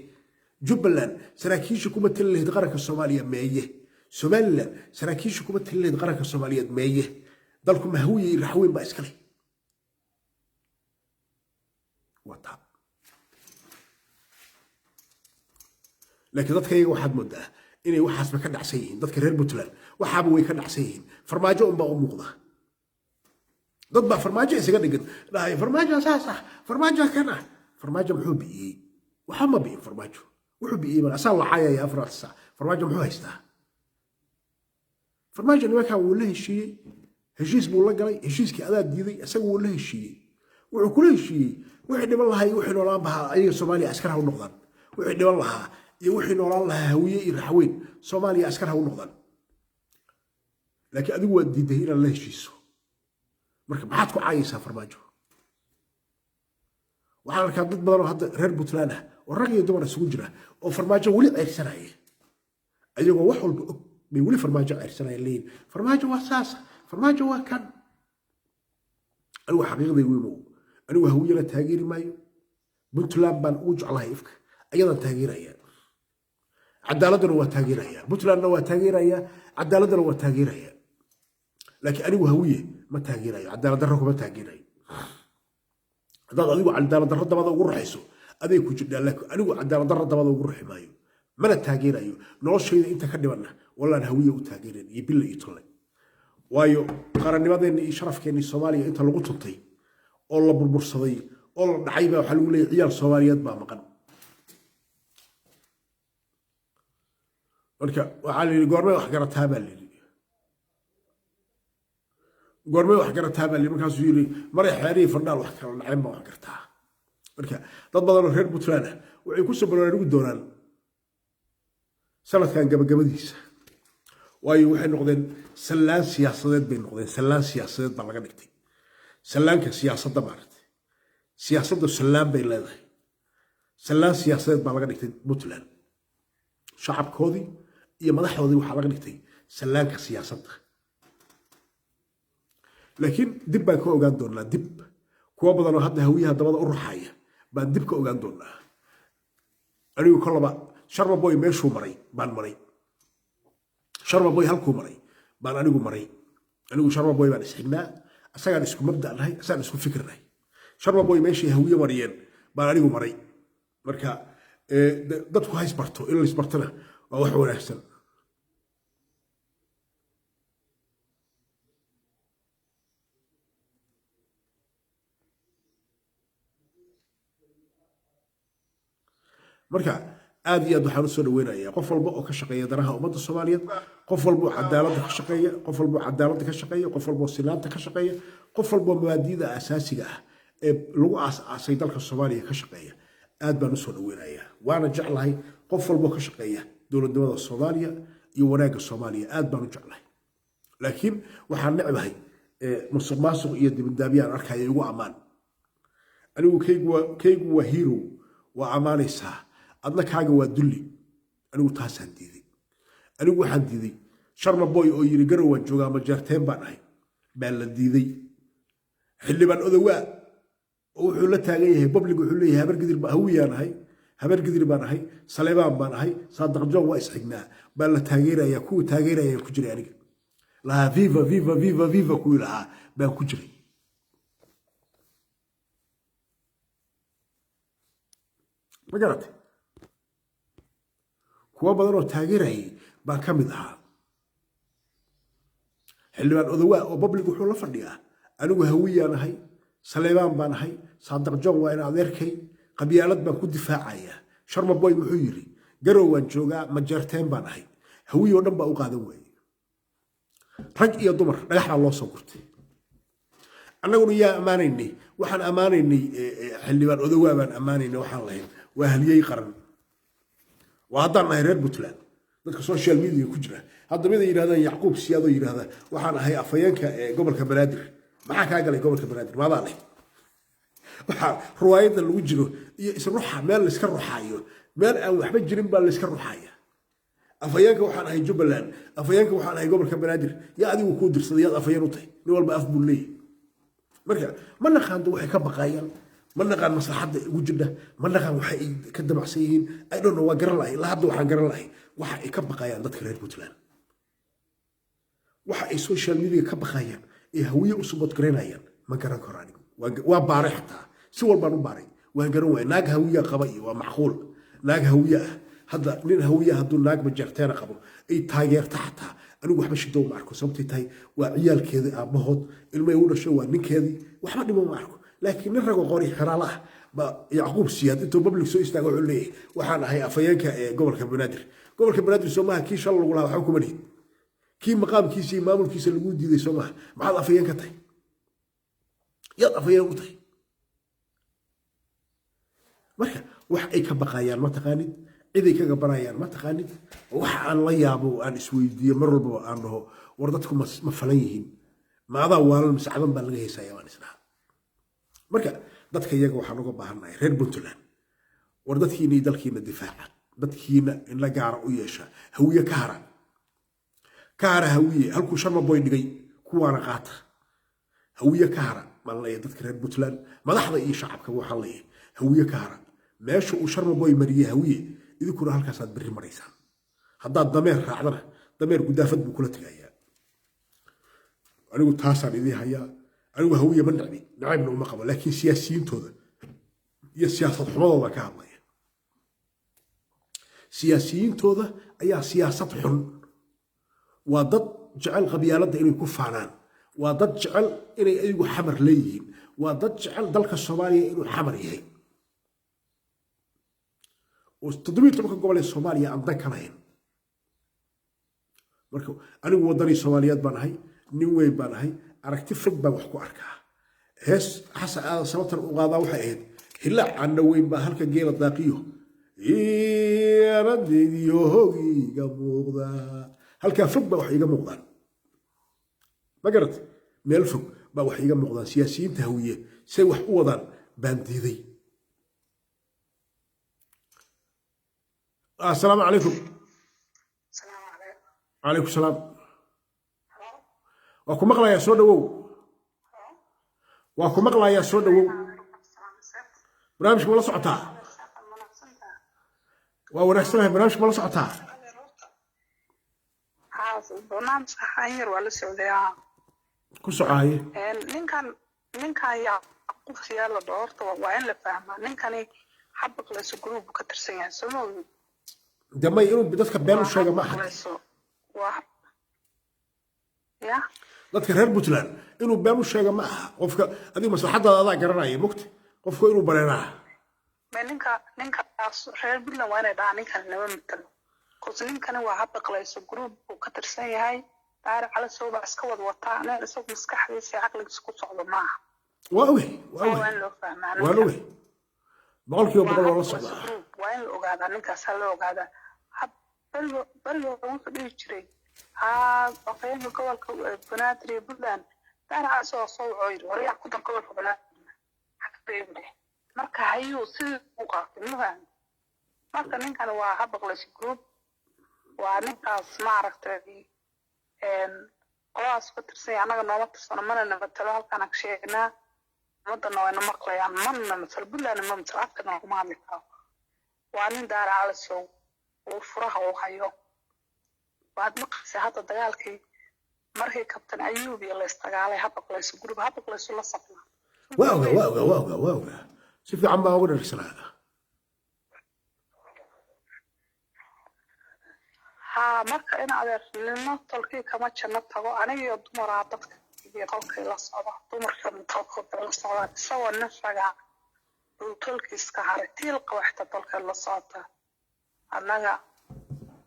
jubbaland saraakiishii ku matali lahayd qaranka soomaaliya meeye somaliland saraakiishii ku matali lahayd qaranka soomaaliyeed meeye dalku mahawiye iyo raxweyn baa iskale waa taa laakiin dadkayga waxaad moodaa inay waxaasba ka dhacsan yihiin dadka reer puntland waxaaba way ka dhacsan yihiin farmaajo unbaa u muuqda dad baa farmaajo isaga dhigan dhahay farmaajo saas ah farmaajo kan ah farmaajo muxuu bi'iyey waxa ma bi'in farmaajo wuxuu bi'iyey bal asaa lacayaya afraad saac farmaajo muxuu haystaa farmaajo nimankan wuu la heshiiyey heshiis buu la galay heshiiskii adaa diiday isaga wuu la heshiiyey wuxuu kula heshiiyey wixii dhiban lahaa iyo wixii noolaan lahaa ayaga soomaaliya askar ha u noqdaan wixii dhiban lahaa iyo wixii noolaan lahaa hawiye iyo raxweyn soomaaliya askar ha u noqdaan laakiin adigu waad diiday inaad la heshiiso marka maxaad ku caayaysaa farmaajo waxaan arkaa dad badan oo hadda reer puntland ah oo rag iyo dumar isugu jira oo farmaajo weli ceyrsanaya ayagoo wax walba og bay weli farmaajo ceyrsanaya leeyihin farmaajo waa saas farmaajo waa kan anigu xaqiiqday weymow anigu hawiyana taageeri maayo puntland baan ugu jeclahay ifka ayadaan taageeraya cadaaladana waa taageeraya puntlandna waa taageeraya cadaaladana waa taageeraya laakiin anigu hawiye ma taageerayo cadaalad darro kuma taageerayo haddaad adigu cadaalad darro dabada ugu raxayso aday ku jirdhaa laakiin anigu cadaalad darro dabada ugu raxi maayo mana taageerayo noloshayda inta ka dhibanna wallaan hawiye u taageereen iyo billa iyo tolle waayo qarannimadeenni iyo sharafkeenni soomaaliya inta lagu tuntay oo la burbursaday oo la dhacay baa waxaa lagu leeyahay ciyaal soomaaliyeed baa maqan marka waxaa la yidhi goormay wax garataa baa la yidhi goormay wax garataa baa la yidhi markaasuu yidhi maray xeerihii fardhaal wax kala dhaceen baa wax gartaa marka dad badan oo reer puntland ah waxay ku soo baraarugi doonaan sanadkan gabagabadiisa waayo waxay noqdeen sallaan siyaasadeed bay noqdeen sallaan siyaasadeed baa laga dhigtay sallaanka siyaasadda maaragtay siyaasadda sallaan bay leedahay sallaan siyaasadeed baa laga dhigtay puntland shacabkoodii iyo madaxdoodii waxaa laga dhigtay sallaanka siyaasadda laakiin dib baan ka ogaan doonaa dib kuwa badan oo hadda hawiyaha dabada u raxaya baan dib ka ogaan doonaa anigu kolaba sharma boy meeshuu maray baan maray sharma boy halkuu maray baan anigu maray anigu sharma boy baan isxignaa asagaan isku mabda nahay asagaan isku fikir nahay sharma boy meeshii hawiye mariyeen baan anigu maray marka dadku ha isbarto in la isbartona waa wax wanaagsan marka aad iyo aad waxaan usoo dhaweynayaa qof walba oo ka shaqeeya danaha ummadda soomaaliyeed qof walba oo cadaaladda ka shaqeeya qof walba oo cadaaladda ka shaqeeya qof walba oo sinaanta ka shaqeeya qof walba oo mabaadi'da asaasiga ah ee lagu aas-aasay dalka soomaaliya ka shaqeeya aad baan usoo dhaweynayaa waana jeclahay qof walba oo ka shaqeeya dowladnimada soomaaliya iyo wanaagga soomaaliya aad baan u jeclahay laakiin waxaan necbahay musuq maasuq iyo dibindaabyaan arkaya igu ammaan anigu kaygu waa hero waa ammaanaysaa adna kaaga waa dulli anigu taasaan diiday anigu waxaan diiday sharma boy oo yiri garow waan joogaa majeerteen baan ahay baa la diiday xildhibaan odowaa oo wuxuu la taagan yahay public wuxuu leeyahay habar gidir baan ahay saleebaan baan ahay saadaq joon waa isxignaa baa la taageerayaa kuwa taageeraya ku jiray aniga lahaa viva viva viva viva kuwii lahaa baan ku jiray ma garatay kuwa badan oo taageerayay baan ka mid ahaa xildhibaan odowaa oo public wuxuu la fadhiyaa anigu hawiyaan ahay saleebaan baan ahay saadaq joon waa in adeerkay qabyaalad baan ku difaacayaa sharma boy muxuu yiri garow waan joogaa majeerteen baan ahay hawiy oo dhan baa u qaadan waayey rag iyo dumar dhagaxbaa loo soo gurtay annaguna yaa ammaanaynay waxaan ammaanaynay xildhibaan odowaa baan ammaanaynay waxaan lahayn waa haliyey qaran waa haddaan nahay reer puntland dadka social media ku jira hadda mid ay yidhahdaan yacquub siyaadoo yidhahda waxaan ahay afhayeenka gobolka banaadir maxaa kaa galay gobolka banaadir maadaa leh waxaa ruwaayadda lagu jiro iyo isruxa meel layska ruxaayo meel aan waxba jirin baa layska ruxaya afhayeenka waxaan ahay jubbaland afhayeenka waxaan ahay gobolka banaadir yaa adigu kuu dirsaday yaad afhayeen u tahay nin walba af buu leeyahay marka ma naqaanta waxay ka baqayaan ma naqaan maslaxadda ugu jirta ma naqaan waxa ay ka damacsan yihiin I don't know waa garan lahay ilaa hadda waxaan garan lahay waxa ay ka baqayaan dadka reer puntland waxa ay social media ka baqayaan ee hawiye u subad garanayaan ma garan karo anigu waa baaray xataa si walbaan u baaray waan garan waay naag hawiya qaba iyo waa macquul naag hawiye ah hadda nin hawiye hadduu naag majeerteena qabo ay taageerta xataa anigu waxba shidow ma arko sababtay tahay waa ciyaalkeedii aabbahood ilmay u dhashay waa ninkeedii waxba dhimo ma arko laakiin nin ragoo qori xiraala ah ba yacquub siyaad intuu public soo istaago wuxuu leeyahay waxaan ahay afhayeenka gobolka banaadir soomaha kii shal lagu lahaa waxba kuma lihid kii maqaamkiisa iyo maamulkiisa lagu diiday soomaha maxaad afhayeen ka tahay yaad afhayeen u tahay marka wax ay ka baqayaan ma taqaanid ciday kaga barayaan ma taqaanid wax aan la yaabo aan isweydiiyo mar walba aan dhaho war dadku ma falan yihiin ma adaa waalan mise cadan baa laga heysaya waan isnaha marka dadka iyaga waxaan uga baahannahay reer puntland war dadkiina iyo dalkiina difaaca dadkiina in la gaara u yeesha hawiye ka hara hawiye halkuu sharma boy dhigay kuwaana qaata hawiye ka hara baan leeyahay dadka reer puntland madaxda iyo shacabka waxaan leeyahay hawiye ka hara meesha uu sharma boy mariyey hawiye idinkuna halkaasaad berri maraysaan haddaad dameer raacdana dameer gudaafad buu kula tegayaa anigu taasaan idiin hayaa anigu hawiye ma necbi nacaybna uma qabo laakiin siyaasiyiintooda iyo siyaasad xumadooda ka hadlaya siyaasiyiintooda ayaa siyaasad xun waa dad jecel qabyaaladda inay ku faanaan waa dad jecel inay ayagu xamar leeyihiin waa dad jecel dalka soomaaliya inuu xamar yahay oo 17 gobol ee soomaaliya aan dan ka lahayn marka anigu wadani soomaaliyeed baan ahay nin weyn baan ahay aragti fog baan wax ku arkaa hees xasan aadan sababtan u qaadaa waxay ahayd hilaac anna weyn baa halka geela daaqiyo iyaradaydiyo hogiga muuqda halkaa fog baa wax iiga muuqdaan ma garat meel fog baa wax iiga muuqdaan siyaasiyiinta hawiye say wax u wadaan baan diiday السلام عليكم. السلام عليكم. وعليكم السلام. واكو مقلا يا سو دو. واكو مقلا يا سو دو. برامج ولا سعطا. ونحسنها برامج ولا سعطا. برنامج حير ولا سعودية. كو سعاية. نين كان يعقوب سيالة دورته وين لفهمه نين كان حبك لسو جروب كترسين سمو دما inuu dadka been u sheego ma aha dadka reer puntland inuu been u sheego ma aha qofka adiga maslaxadaada adaa garanaya mugti qofku inuu bareeraa ma ninkaas reer Puntland waa inay dhahaan ninkan lama matalo because ninkani waa habaqlayso group uu ka tirsan yahay daar cala soo baa iska wada wataa anaa isoo maskaxdiisa caqligiisa ku socdo maaha waa loo fahmaa boqolkiiba boqol oo la socdaa waa in la ogaadaa ninkaas la ogaadaa barigo wuxuu dhihi jiray afayeenka gobolka Banaadir iyo Puntland daar cala soo cooyir wariyaha ku dar gobolka Banaadir marka hayuu si u qaatay muhan marka ninkan waa habaqlayso group waa ninkaas maaragtay qolaas ka tirsan anaga nooma tirsano mana nabatalo halkaan aan sheegnaa wadana wayna maqlayaan mana masal Puntland ma masal afkana kuma hadli karo waa nin daar cala soo oo furaha uu hayo waad maqasay hadda dagaalkii markii kabtan Ayuub iyo la istagaalay habaqlayso group habaqlayso la safna waa si fiican baa ugu dharsanaa marka in adeernimo tolkii kama janno tago aniga dumaraa dadka iyo qolkii la socda dumarkan tolkooda la socda isagoo nafaga uu tolkiiska haray tiil qawaxta tolka la socda annaga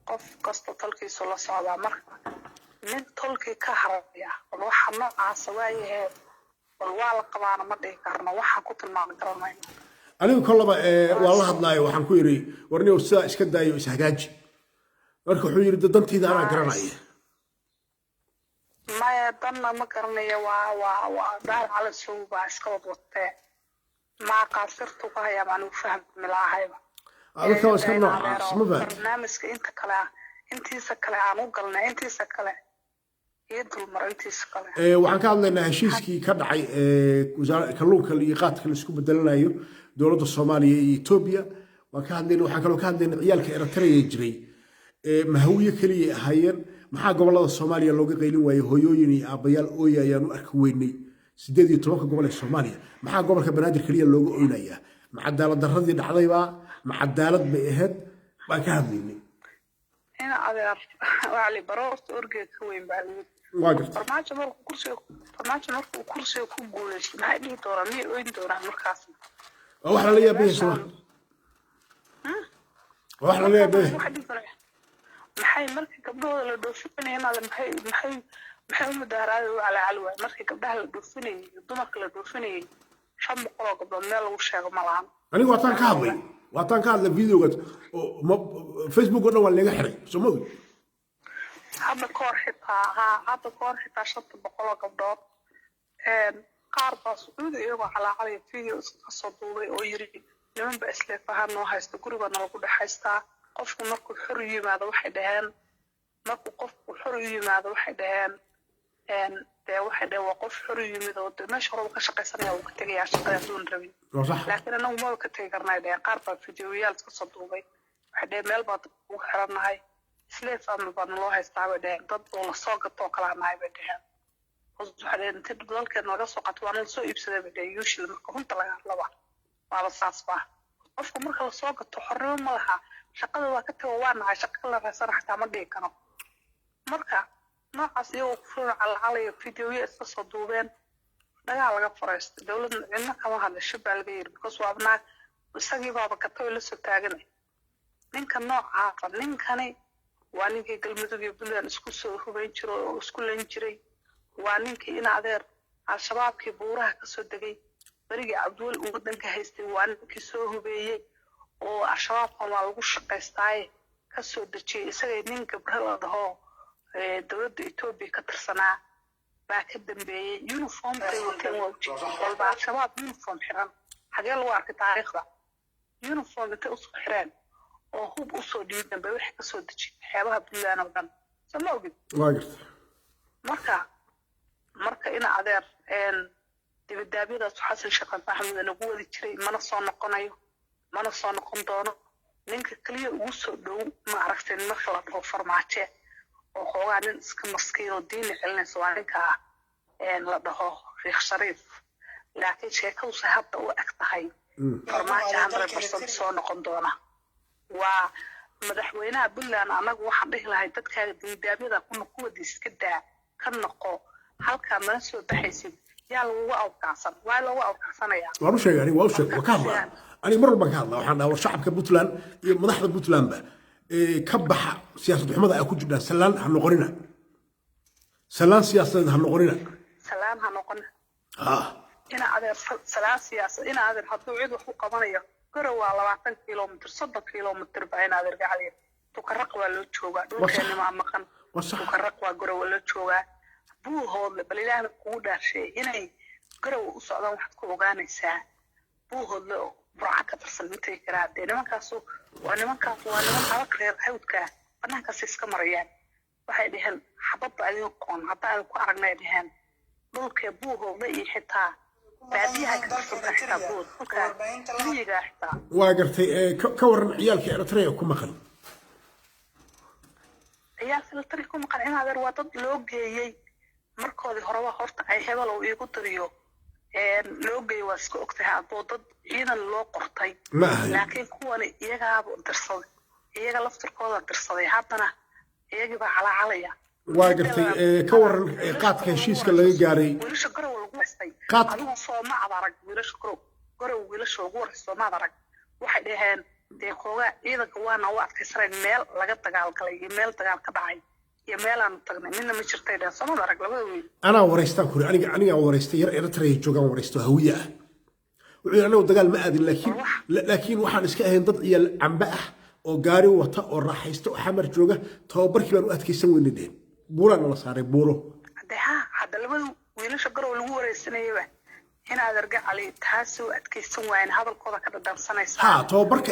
qof kasta tolkiisu la socda marka nin tolkii ka haraya waxa noocaas waayahay waa la qabaana ma dhihi karno waxaan ku tilmaami karanayno anigu kollaba waa la hadlaayo waxaan ku yiri warniyow sidaa iska daayo is hagaaji marka wuxuu yiri dantiida anaa garanaya maya danna ma garanayo waa daar cala soo baa iska wadwatee maa qaasirtu ku hayaa baan u fahmi lahayba adka waa iska noocaas ma fahmi barnaamijka intiisa kale aan u galnay intiisa kale iyo dulmar intiisa kale waxaan ka hadlaynaa heshiiskii ka dhacay kalluunka iyo qaadka la isku bedelanayo dowladda Soomaaliya iyo Itoobiya waan ka hadlaynaa waxaan kaloo ka hadlaynaa ciyaalka Eritrea jiray mahawiye kaliya ahaayeen maxaa gobolada Soomaaliya looga qaylin waayay hooyooyin iyo aabayaal ooyayaan u arki weynay 18 gobol ee Soomaaliya maxaa gobolka Banaadir kaliya looga ooynayaa ma cadaalad darradii dhacdayba ma cadaalad bay ahayd baan ka hadlaynay ina adeer wali baroorta orgeed ka weyn baa loo farmaajo markuu kursiga ku guuleystay maxay dhihi doonaan miyay ooyin doonaan markaas wax la yaabay soo wax la yaabay maxay markii gabdhooda la dhoofinayay maxay u mudaaraad u calacalwa markii gabdhaha la dhoofinayay dumarka la dhoofinayay 500 gabdhood meel lagu sheego ma lahan anigu waataan ka hadlay videoga Facebook oo dhan waa laga xiray Soomaali hadda koor xitaa 500 gabdhood qaar baa Sacuudi iyagoo calacalaya video iska soo duubay oo yiri niman ba isla fahan noo haysto gurigana lagu dhaxaystaa qofku markuu xor yimaado waxay dhaheen waa qof xor yimid oo meesha hore ka shaqaysanaya uu ka tagayaa shaqada doon rabin laakiin anagu ma ka tagi karnaa qaar baa fiidiyoyaal iska soo duubay waxay dhaheen meel baad ugu xiranahay isla fahmi baan loo haystaa bay dhaheen dad oo la soo gato kala nahay bay dhaheen waxay dhaheen inta dalkeena laga soo qato waan soo iibsaday bay dhaheen usually marka runta laga hadlaba waaba saas baa qofku marka la soo gato xornimo ma laha shaqada waa ka tago waa nahay shaqada la raasana xataa ma dhihi karo marka noocaas iyagoo ku furan calacalaya fiidiyoya iska soo duubeen dagaal laga faraystay dowladda cidna kama hadlasho baa laga yiri because waa abnaa isagii baaba gatay la soo taaganay ninka noocaasa ninkani waa ninkii galmudug iyo Puntland isku soo hubayn jiray oo isku leen jiray waa ninkii in adeer al-shabaabkii buuraha ka soo degay barigi Cabduul uu wadanka haystay waa ninkii soo hubeeyay oo al-shabaabka waa lagu shaqaystay ka soo dajiyay isaga nin gabrada dhaho dowladda Itoobiya ka tirsanaa baa ka dambeeyay uniform ay wateen waa walba al-shabaab uniform xiran xagee lagu arkay taariikhda uniform inta u soo xireen oo hub u soo dhiiban bay wax ka soo dajiyay xeebaha Puntland oo dhan samawgid marka ina adeer dibadaabyadaas xasan shaqan Axmed nagu wadi jiray mana soo noqon doono ninka kaliya ugu soo dhow ma aragteen marka la dhaho farmaajo oo xoogaa nin iska maskiin oo diin celinaysa waa ninka la dhaho Sheekh Shariif laakiin sheekadu hadda u eg tahay farmaajo 100% soo noqon doona waa madaxweynaha Puntland anagu waxaan dhihi lahay dadka dibadaabyada ku wadi iska daa ka noqo halka ma soo baxaysid yaa lagugu awkacsan waa lagu awkacsanaya waan u sheegay aniga waa u sheegay waa ka hadlaa aniga mar walba ka hadlaa waxaan dhahaa war shacabka Puntland iyo madaxda Puntlandba ka baxa siyaasad xumada ay ku jiraan salaan ha noqonina salaan siyaasadeed ha noqonina salaan ha noqonina ha ina adeer salaan siyaasad ina adeer hadduu cid wax u qabanayo garow waa 20 kilomitir 30 kilomitir baa ina adeer gacaliya tukaraq waa loo joogaa dhulkeena ma maqan tukaraq waa garow loo joogaa buuhood bal ilaahay kugu dhaarshay inay garow u socdaan waxaad ku ogaanaysaa buuhood burca ka tirsan intay karaadeen nimankaas waa niman habaq reer hawdka banaankaas iska marayaan waxay dhaheen xabadda adiga qoon hadda ay ku aragnay dhaheen dhulka buuhood iyo xitaa baadiyaha ka tirsan xitaa buuhood miyiga xitaa waa gartay ka waran ciyaalka Eritrea ku maqan ciyaalka Eritrea ku maqan in adeer waa dad loo geeyay markoodii horeba horta ay hebel oo igu dariyo loo geeyay waa iska ogtahay adoo dad ciidan loo qortay laakiin kuwani iyagaaba dirsaday iyaga laftirkooda dirsaday haddana iyagii baa calacalaya waa gartay ka waran qaadka heshiiska laga gaaray wiilasha garow lagu haystay adigu sooma adarag wiilasha garow wiilasha ugu horeysa sooma adarag waxay dhaheen dee kooga ciidanka waana u adkaysaneen meel laga dagaalgalay iyo meel dagaal ka dhacay iyo meel aan tagnay midna ma jirtay dhan sooma adarag labada wiil anaa wareystaan kuri aniga wareystay yar Eritrea joogan wareysto hawiye ah wuxuu anagu dagaal ma aadin laakiin waxaan iska ahayn dad ciyaal camba ah oo gaari wata oo raaxaysto oo xamar jooga tababarkii baan u adkaysan weynadeen buuraan la saaray buuro hadda labada wiilasha garow lagu wareysanayay in aad arga cali taasoo adkaysan waayeen hadalkooda ka dhadhansanaysa tababarka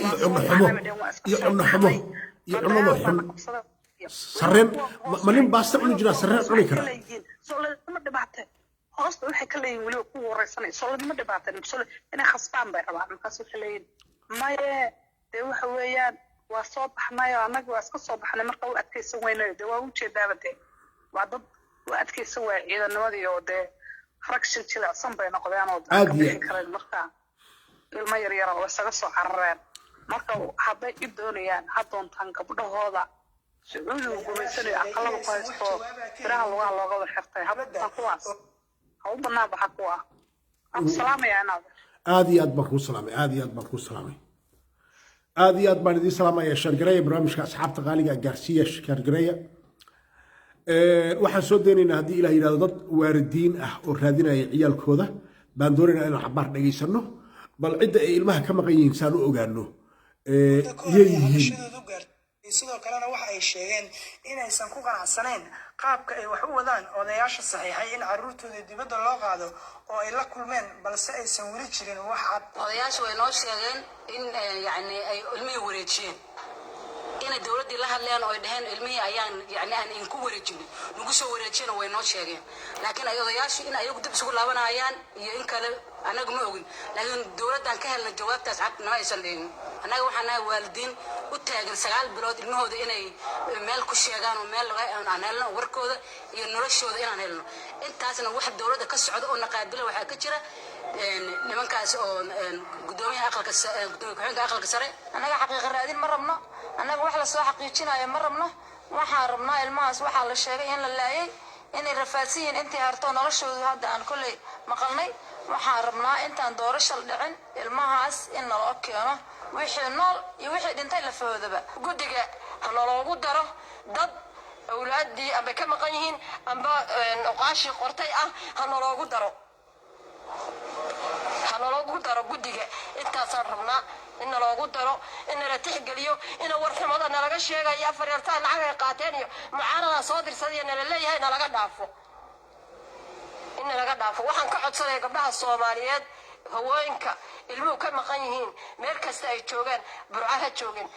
iyo cunno xumo sarreen ma nin baasta cuni jira sarreen cuni kara ma dhibaatay hoosta waxay ka leeyihiin weliba ku wareysanay soladima dhibaatay inay khasbaan bay rabaan markaas waxay leeyihiin maye dee waxa weeyaan waa soo baxnay oo annaga waa iska soo baxnay marka u adkaysan weynayo dee waa ujeedaaba dee waa dad u adkaysan waaya ciidanimadii oo dee fraction jilicsan bay noqdeen oo ka bixi kareen marka ilmo yaryar oo isaga soo carareen marka hadday i doonayaan ha doontaan gabdhahooda sacuudigu gumaysanayo aqalada ku haysto biraha lugaha looga wada xirtay habta kuwaas ha u bannaan baxa kuwa aan ku salaamayaa inaad aad iyo aad baan kuu salaamay aad iyo aad baan kuu salaamay aad iyo aad baan idiin salaamayaa shaargareeya barnaamijka asxaabta qaaliga gaarsiiya shaargareeya waxaan soo deenaynaa haddii ilaah yidhahdo dad waalidiin ah oo raadinaya ciyaalkooda baan doonaynaa inaan cabaar dhagaysano bal cidda ay ilmaha ka maqan yihiin saan u ogaano iyay yihiin sidoo kalena waxa ay sheegeen inaysan ku qanacsanayn qaabka ay wax u wadaan odayaasha saxiixay in carruurtooda dibadda loo qaado oo ay la kulmeen balse aysan weli jirin wax cad odayaashu way noo sheegeen in yacni ay ilmihii wareejiyeen inay dowladdii la hadleen oo ay dhaheen ilmihii ayaan yacni aan inku wareejinin nagu soo wareejiyena way noo sheegeen laakiin ay odayaashu in ayagu dib isugu laabanayaan iyo in kale anagu ma ogin laakiin dowladdan ka helna jawaabtaas cad nama aysan dhigin annaga waxaan nahay waalidiin u taagan 9 bilood ilmahooda inay meel ku sheegaan oo meel aan helno warkooda iyo noloshooda inaan helno intaasna wax dowladda ka socda oo naqaabila waxaa ka jira nimankaas oo gudoomiyaha aqalka aqalka sare annaga xaqiiqo raadin ma rabno annaga wax la soo xaqiijinayo ma rabno waxaan rabnaa ilmahaas waxaa la sheegay in la laayay inay rafaadsan yihiin intii harto noloshooda hadda aan kolley maqalnay waxaan rabnaa intaan doorasho dhicin ilmahaas in naloo keeno wixii nool iyo wixii dhintay lafahoodaba guddiga ha naloogu daro dad awlaadii amba ka maqan yihiin amba oqaashii qortay ah ha naloogu daro guddiga intaasaan rabnaa in naloogu daro in nala tixgeliyo in warxumada nalaga sheegayo afar yartaan lacag ay qaateen iyo mucaarada soo dirsadaiyo nala leeyahay nalaga dhaafo in nalaga dhaafo waxaan ka codsanaya gabdhaha Soomaaliyeed haweenka ilmuhu ka maqan yihiin meel kasta ay joogaan burca ha joogin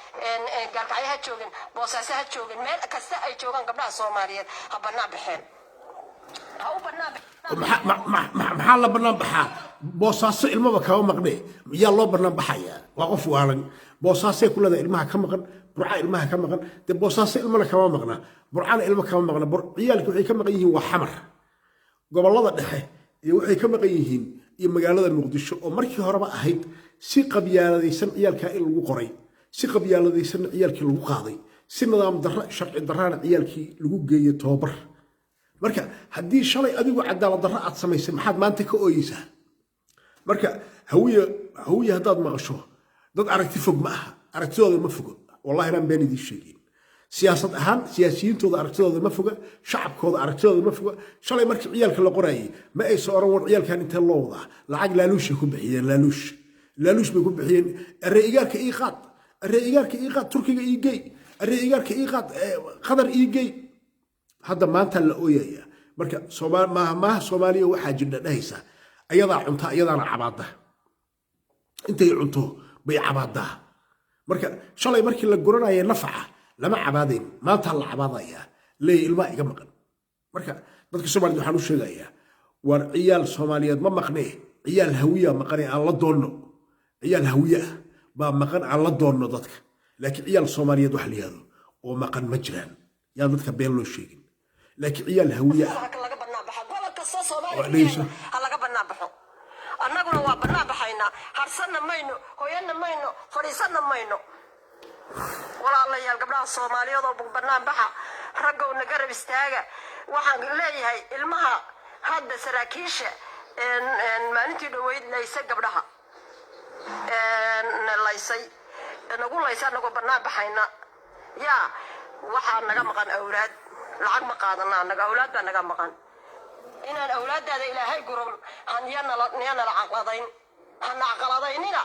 gaalkacyo ha joogin boosaaso ha joogin meel kasta ay joogaan gabdhaha Soomaaliyeed ha bannaan baxeen ha u bannaan maxaa la bannaan baxaa boosaaso ilmaba kama maqnee yaa loo bannaan baxayaa waa qof waalan boosaasee ku leedahay ilmaha ka maqan burca ilmaha ka maqan dee boosaaso ilmana kama maqna burcana ilmo kama maqna ciyaalka waxay ka maqan yihiin waa xamar gobollada dhexe iyo waxay ka maqan yihiin iyo magaalada muqdisho oo markii horeba ahayd si qabyaaladaysan ciyaalka in lagu qoray si qabyaaladaysan ciyaalkii lagu qaaday si nidaam darro sharci darrana ciyaalkii lagu geeyay tababar marka haddii shalay adigu cadaalad darro aad samaysay maxaad maanta ka ooyeysaa marka hawiye haddaad maqasho dad aragti fog ma aha aragtidooda ma fogo wallahi inaan been idiin sheegin siyaasad ahaan siyaasiyiintooda aragtidooda ma foga shacabkooda aragtidooda ma foga shalay markii ciyaalka la qorayay ma aysan oran war ciyaalkan intee loo wadaa lacag laaluushay ku bixiyeen laaluush bay ku bixiyeen aree igaarka ii qaad turkiga ii gey aree igaarka ii qaad qatar ii gey hadda maanta la ooyaya marka maaha soomaaliya waxaa jirna dhahaysa ayadaa cunta ayadaana cabaada intay cunto bay cabaadaa marka shalay markii la guranaya nafaca lama cabaadayn maanta la cabaadaya leey ilmaa iga maqan marka dadka Soomaaliyeed waxaan u sheegayaa war ciyaal Soomaaliyeed ma maqnee ciyaal hawiya maqnee aan la doonno ciyaal hawiya ba maqan aan la doonno dadka laakiin ciyaal Soomaaliyeed wax la yiraahdo oo maqan ma jiraan yaa dadka been loo sheegin laakiin ciyaal hawiya laga banaabaxa gobolka Soomaaliyeed laga banaabaxo annaguna waa banaabaxayna harsanna mayno hooyana mayno fariisanna mayno walaalayaal gabdhaha Soomaaliyeed oo banaabaxa ragowna garab istaaga waxaan leeyahay ilmaha hadda saraakiisha maalintii dhaweyd laysay gabdhaha laysay nagu laysa nagu banaabaxayna yaa waxaa naga maqan awlaad lacag ma qaadana naga awlaad baa naga maqan inaan awlaadaada ilaahay gurum niyana la caqladayn hana caqladaynina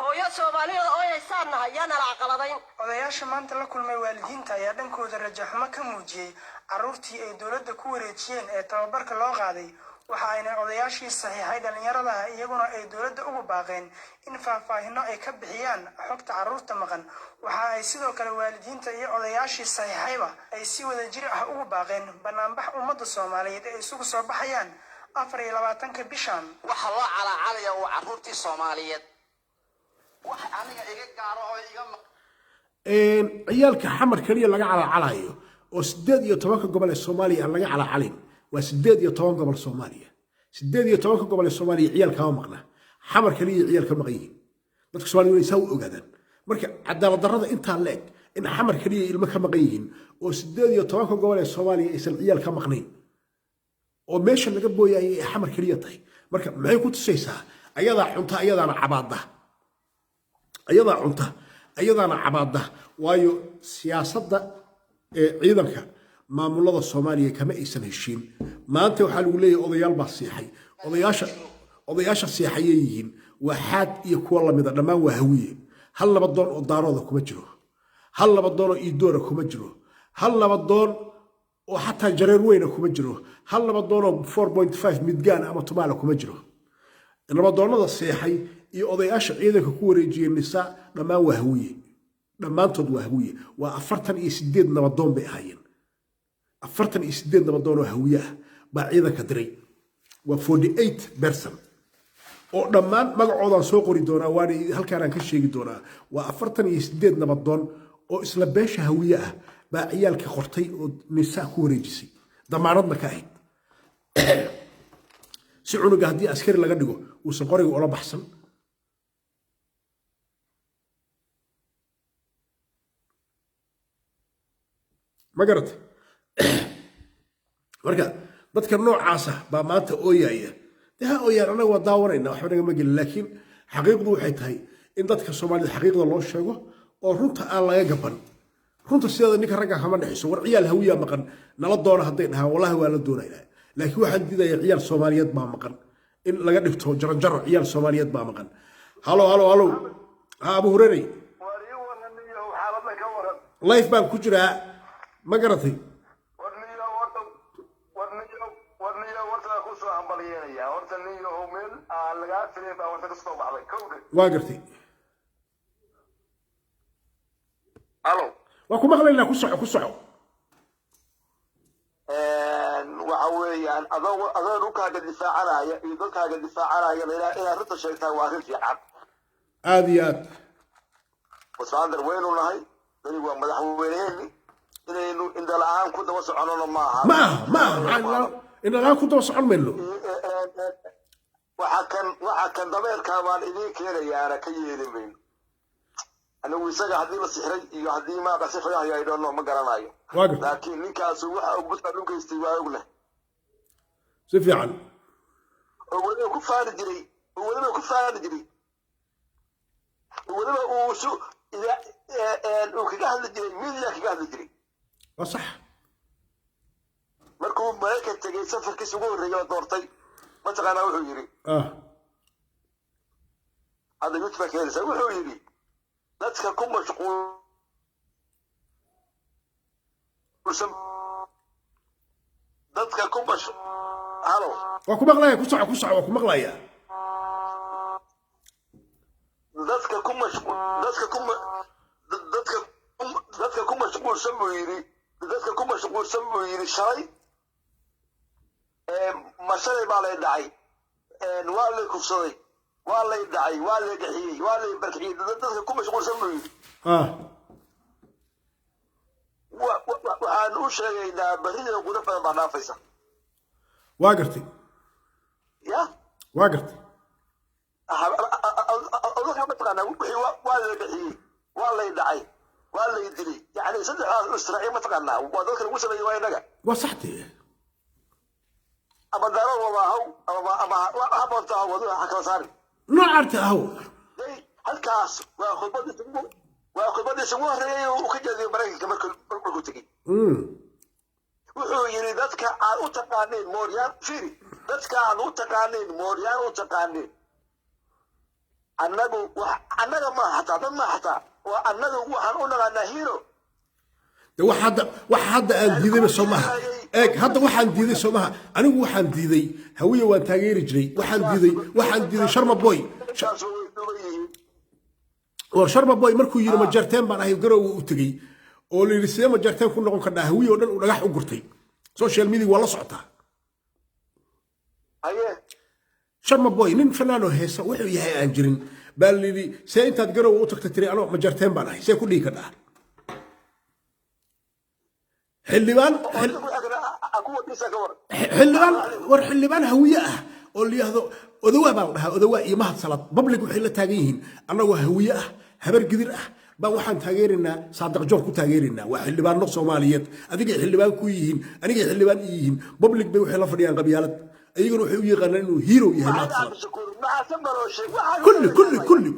hooyo Soomaaliyeed oo aysan nahay yana la caqladayn odayaasha maanta la kulmay waalidiinta ayaa dhankooda rajaxmo ka muujiyay carruurtii ay dowladda ku wareejiyeen ee tababarka loo qaaday waxa ayna odayaashii saxiixay dhalinyarada iyaguna ay dowladda ugu baaqeen in faahfaahino ay ka bixiyaan xogta carruurta maqan waxa ay sidoo kale waalidiinta iyo odayaashii saxiixayba ay si wada jir ah ugu baaqeen banaanbax ummadda Soomaaliyeed ay isugu soo baxayaan 24 bishan waxa loo calacalaya oo carruurtii Soomaaliyeed wax aniga iga gaaro oo iga ciyaalka xamar kaliya laga calacalayo oo 18 gobol ee Soomaaliya laga calacalin waa 18 gobol Soomaaliya 18 gobol ee Soomaaliya ciyaalka ma maqna xamar kaliya ciyaalka maqayin dadka Soomaaliyeed ay soo ogaadaan marka cadaalad darrada inta leeg in xamar kaliya ilmo ka maqayin oo 18 gobol ee Soomaaliya aysan ciyaalka maqnayn oo meesha laga booyay xamar kaliya tahay marka maxay ku tusaysaa ayadaa cunta ayadaana cabaada ayadaana cabaada waayo siyaasadda ciidanka maamulada Soomaaliya kama aysan heshiin maanta waxa lagu leeyahay odayaal baa siixay odayaasha siixay yihiin waxaad iyo kuwa lamida dhamaan waa hawiye hal laba doon oo daarooda kuma jiro hal laba doon oo iidoora kuma jiro hal laba doon oo xataa jareer weyna kuma jiro hal laba doon oo 4.5 midgaan ama tumaala kuma jiro laba doonada siixay iyo odayaasha ciidanka ku wareejiyeen nisa dhamaan waa hawiye dhamaantood waa hawiye waa 48 nabadoon bay ahaayeen 48 nabadoon oo hawiye ah baa ciidanka diray waa 48% oo dhammaan magacoodan soo qori doonaa waan halkaan aan ka sheegi doonaa waa 48 nabadoon oo isla beesha hawiye ah baa ciyaalka qortay oo nisa ku wareejisay damaanadna ka ahayd si cunuga haddii askari laga dhigo uusan qoriga ula baxsan ma garatay marka dadka noocaasa baa maanta ooyaya daa ooyaan anaga waa daawanayna waxba naga magelin laakiin xaqiiqdu waxay tahay in dadka Soomaaliyeed xaqiiqda loo sheego oo runta aan laga gaban runta sida ninka ragga kama dhaxayso war ciyaal hawiya maqan nala doona haday dhahaan wallahi waa la doonayaa laakiin waxaan diidayaa ciyaal Soomaaliyeed baa maqan in laga dhigto jaranjaro ciyaal Soomaaliyeed baa maqan halo Abu Hurayra live baan ku jiraa ma garatay waa gartay halo waa ku maqlaynaa ku soco waxa weeyaan adoo dhulkaaga difaacanaya iyo dadkaaga difaacanaya ilaa runta sheegtaa waa arrin fiican aad iyo aad wasaander weynu nahay dani waa madaxweyneeni inaynu indala-aan ku daba soconona maaha indala-aan ku daba socon mayno waxa kan dabeerkaa baan idiin keenayaana ka yeeli mayno anigu isaga haddii la sixray iyo haddii ma qasifaya ay dhono ma garanayo laakiin ninkaas waxa uu buska u geystay waa ogle si fiican oo waliba ku faari jiray waliba uu soo uu kaga hadli jiray media kaga hadli jiray waa sax markuu maraykan tegay safarkiisa ugu horreeyay oo doortay ma taqaanaa wuxuu yidhi hadda youtube keenaysa wuxuu yidhi dadka ku mashquulsan halo waa ku maqlaya ku soco waa ku maqlaya dadka ku mashquulsan buu yidhi shalay mashalay baa lay dhacay waa lay kufsaday waa lay dhacay waa lay gaxiyey waa lay barkiyey dadka ku mashquulsan buu yidhi waxaan u sheegaynaa barrida qudo badan baa dhaafaysa waa gartay ya waa gartay odaka mataqaanaa wixii waa lay gaxiyey waa lay dhacay waa lay dilay yani saddexdaas israaciil mataqaanaa waa dadka lagu sameeyey waa inaga waa saxtee ama daaro wada haw ama habonta haw wadu waxa kala saari noocaarta haw halkaas waa khudbadiisa ugu horreeyay uu ka jeediyay maraykanka markuu tegey wuxuu yidhi dadka aad u taqaaniin mooryaan firi dadka aad u taqaaniin mooryaan u taqaaniin annaga ma hataa dad ma hataa waa annaga waxaan u naqaanaa hero wax hadda aan diidayba soo maaha eeg hadda waxaan diiday soo maaha anigu waxaan diiday hawiye waan taageeri jiray waxaan diiday sharma boy sharma boy markuu yidhi majarteen baan ahay garowga u tegey oo la yidhi sidee majarteen ku noqon karnaa hawiye oo dhan uu dhagax u gurtay social media waa la socotaa sharma boy nin fanaanoo heesa wuxuu yahay aan jirin baa la yidhi see intaad garowga u tagta tiri anoo majarteen baan ahay see ku dhihi kardhaa xildhibaan hawiye ah oo la yidhaahdo odawaa baa la dhahaa odawaa iyo mahad salad public waxay la taagan yihiin annagoo hawiye ah habar gidir ah baan waxaan taageeraynaa saadiq joon ku taageeraynaa waa xildhibaano soomaaliyeed adigay xildhibaan ku yihiin anigay xildhibaan i yihiin public bay waxay la fadhiyaan qabyaalad ayaguna waxay u yaqaanaan inuu hero yahay mahad salad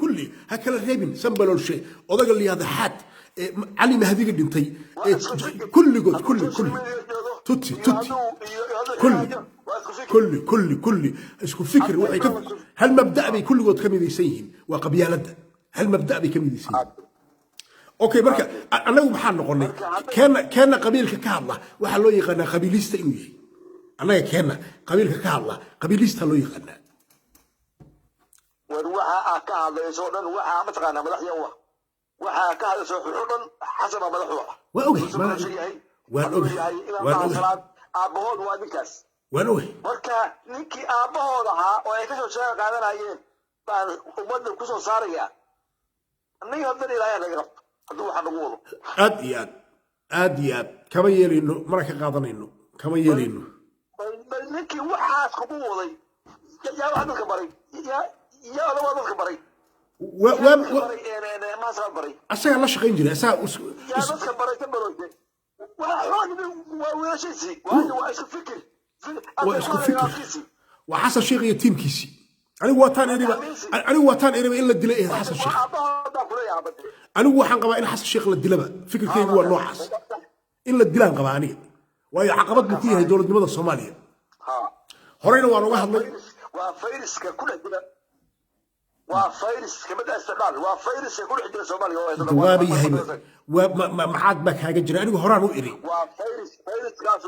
kulli ha kala reebin sambaloolshe odaga la yidhahdo xaad علي مهدي دنتي كل توتي كل اسكو فكر هل مبدا بي كل قد كم يسين وقبيالد هل مبدا بي كم يسين اوكي بركه انا waxaan noqonay keena qabiilka ka hadla waxa loo yaqaan qabiilista inuu yahay anaga keena qabiilka ka hadla qabiilista loo yaqaan waxa ka hadlayso dhan waxa ma taqaana madaxyawa waxaa ka hadasho xudhan xasaba madaxda waa ogahay aabahood waa ninkaas waan ogahay marka ninkii aabahood ahaa oo ay kasoo sheega qaadanayeen baan ummadda kusoo saaraya annaga haddana ilaahay naga qabto hadduu waxaa nagu wado aad iyo aad kama yeelayno mana ka qaadanayno kama yeelayno bal ninkii waxaas kugu waday yaa wax dadka baray yaa adawaa dadka baray asaga la shaqayn jiray asaga isku fikir waa xasan sheekh iyo tiimkiisii anigu waataan eriba in la dila ee xasan sheekh anigu waxaan qabaa in xasan sheekh la dilaba fikirkaygu waa noocaas in la dilaan qabaa aniga waayo caqabad buu ku yahay dowladnimada soomaaliya horeyna waan uga hadlay وفيروس كمان استقال وفيروس يقول حجر الصومالي دوابي هاي معاد بك هاجا جرا أنا هران وإري وفيروس كاس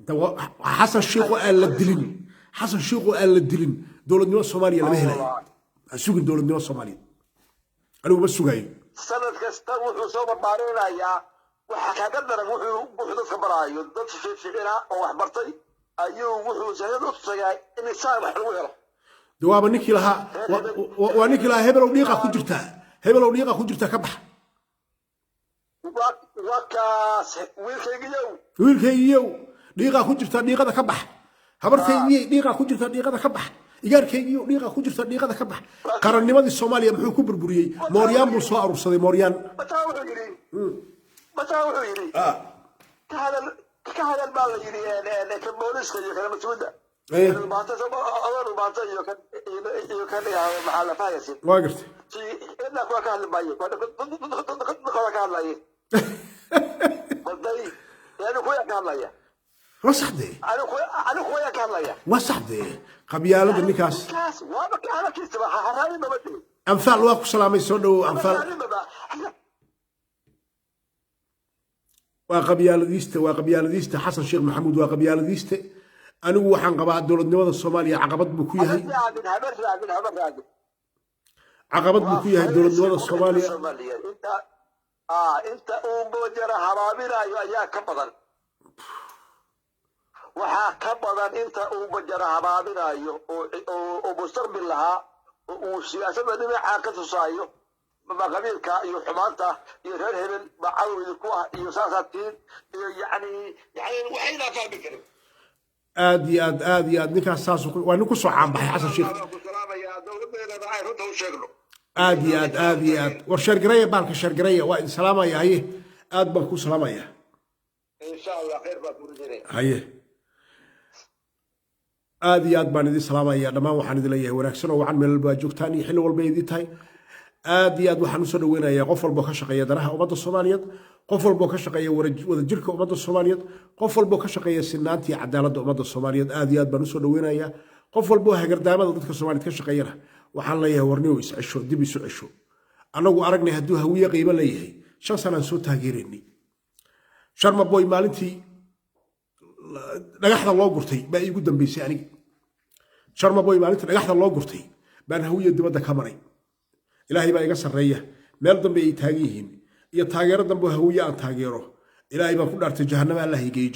الدوام حسن الشيخ قال للدلين حسن الشيخ قال للدلين دولة النيو الصومالية لما هي السوق دولة النيو الصومالية أنا بس سوقين سنة كاستوى وصوب بارينا يا وحكى قدر وحدة خبراء يضط في عنا وحبرتي أيوه وحو زهد أتصيا إن السائل حلوه دوابا نيكي لها ونيكي لها هبل وديقة كجرتا كبح وكاس ويلكيو ديقة كجرتا ديقة كبح هبرتي ديقة كجرتا ديقة كبح igaarkaygiiyo dhiiqa ku jirta dhiiqada ka bax qarannimadii soomaaliya muxuu ku burburiyey mooryaan buu soo aruursaday mooryaan mataa wuxuu yidhi ka hadal baa la yidhi kan booliska iyo kana mas-uulda iyo kan maxaa la fahaysin waa gartay ilaa kuwa ka hadli maayo dadkooda ka hadlaye baday yani kuwa ka hadlaya وصحدي أنا خويا كان ليا وصحدي قبيالة النكاس وما كان كيس بقى حرامي ما بدي أمثال واقف سلامي سودو أمثال وقبيالة ديست حسن شيخ محمود وقبيالة ديست أنا وحن قبائل دولة نوضة الصومالية عقبت بكوية عقبت بكوية دولة نوضة الصومالية أنت وبوجر حرامي يا كبدل waxaa ka badan inta uu bajara habaabinayo oo mustaqbil lahaa uu siyaasadda dhinaca ka tusaayo qabiilka iyo xumaanta iyo reer hebel macawid ku ah iyo saasatiin iyo yani waxayna fahmi karin aad iyo aad ninkaas saas waa nin ku soo caanbaxay xasan sheekh aad iyo aad war shargareeya baalka shargareeya waa idin salaamaya haye aad baan ku salaamaya insha allah khayr baa ku ridinaya haye aad iyo aad baan idin salaamaya dhammaan waxaan idin leeyahay wanaagsan oo wacan meel walba joogtaan iyo xilli walba idin tahay aad iyo aad waxaan usoo dhaweynayaa qof walba ka shaqeeya danaha ummadda Soomaaliyeed qof walba ka shaqeeya wadajirka ummadda Soomaaliyeed qof walba ka shaqeeya sinaanta iyo cadaaladda ummadda Soomaaliyeed aad iyo aad baan usoo dhaweynayaa qof walba hagardaamada dadka Soomaaliyeed ka shaqeeyana waxaan leeyahay warniyo is cisho dib isu cisho anagu aragnay hadduu hawiye qiimo leeyahay 5 sano soo taageereynay sharma boy maalintii dhagaxda loo gurtay baa iigu dambeysay aniga sharma boy maalintii dhagaxda loo gurtay baan hawiye dibadda ka maray ilaahay baa iga sarreeya meel dambe ay taagan yihiin iyo taageero dambe hawiye aan taageero ilaahay baan ku dhaartay jahannama Allah igeeyo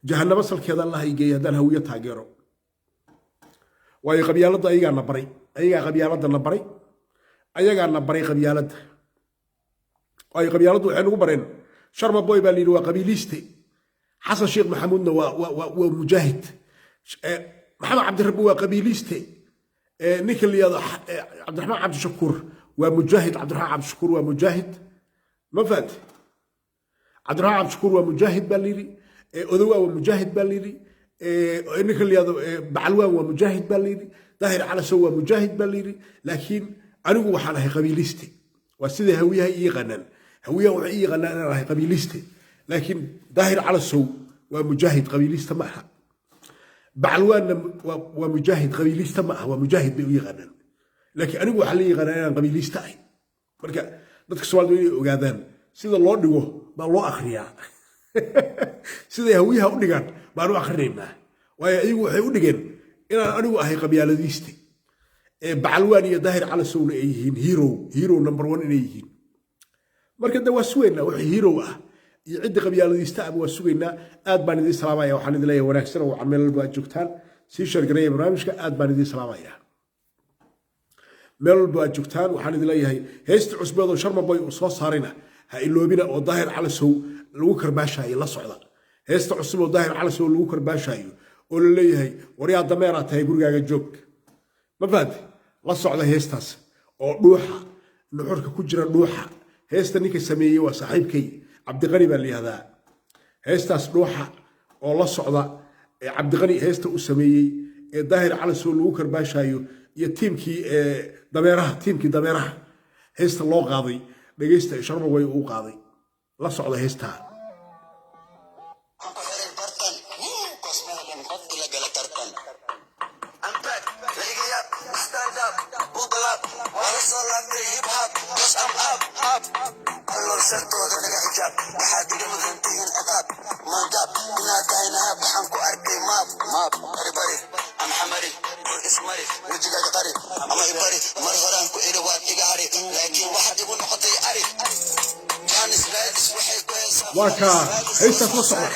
jahannama salkeeda Allah igeeyo haddaan hawiye taageero waayo qabyaaladda ayagaa na baray qabyaaladda waayo qabyaaladdu waxay nagu bareen sharma boy baa layidhi waa qabiiliste حسن شيخ محمود ومجاهد محمد عبد الرب وقبيليسته نيكل عبد الرحمن عبد الشكور ومجاهد عبد الرحمن عبد الشكور ومجاهد ما فات عبد الرحمن عبد الشكور ومجاهد باليري أذوى ومجاهد باليري نيكل بعلوان ومجاهد باليري ظاهر على سوى مجاهد باليري لكن أنا وحنا هي قبيليسته وسيده هويها يغنن هويها ويغنن أنا هي قبيليسته لكن ظاهر على السوء ومجاهد قبيليست معها بعلوان ومجاهد قبيليست معها ومجاهد بيغنن لكن أنا أقول عليه غنان قبيليست أي مركا dadka Soomaaliyeed way ogaadaan sida loo dhigo baa loo akhriyaa sida hawiyaha u dhigaan baan u akhrineynaa waayo ayagu waxay u dhigeen inaan anigu ahay qabyaaladiiste bacalwaan iyo daahir cala sawna ay yihiin hero number 1 inay yihiin marka da waa suweynaa wax hero ah iyo cidda qabyaaladiista ama waa sugeynaa aad baan idin salaamaya waxaan idin leeyahay wanaagsan oo meel walba joogtaan si shargareeya barnaamijka aad baan idin salaamaya meel walba joogtaan waxaan idin leeyahay heesta cusbeed oo sharma boy uu soo saarayna ha iloobina oo daahir cala sow lagu karbaashayo la socda heesta cusub oo daahir cala sow lagu karbaashayo oo la leeyahay waryaa dameera tahay gurigaaga joog ma faad la socda heestaas oo dhuuxa nuxurka ku jira dhuuxa heesta ninka sameeyay waa saaxiibkay cabdiqani baa leeyahay heestaas dhuuxa oo la socda cabdiqani heesta uu sameeyay daahir cala sow lagu karbaashayo iyo tiimkii dameeraha heesta loo qaaday dhageysta sharma way uu qaaday la socda heesta waa ka heesta la socda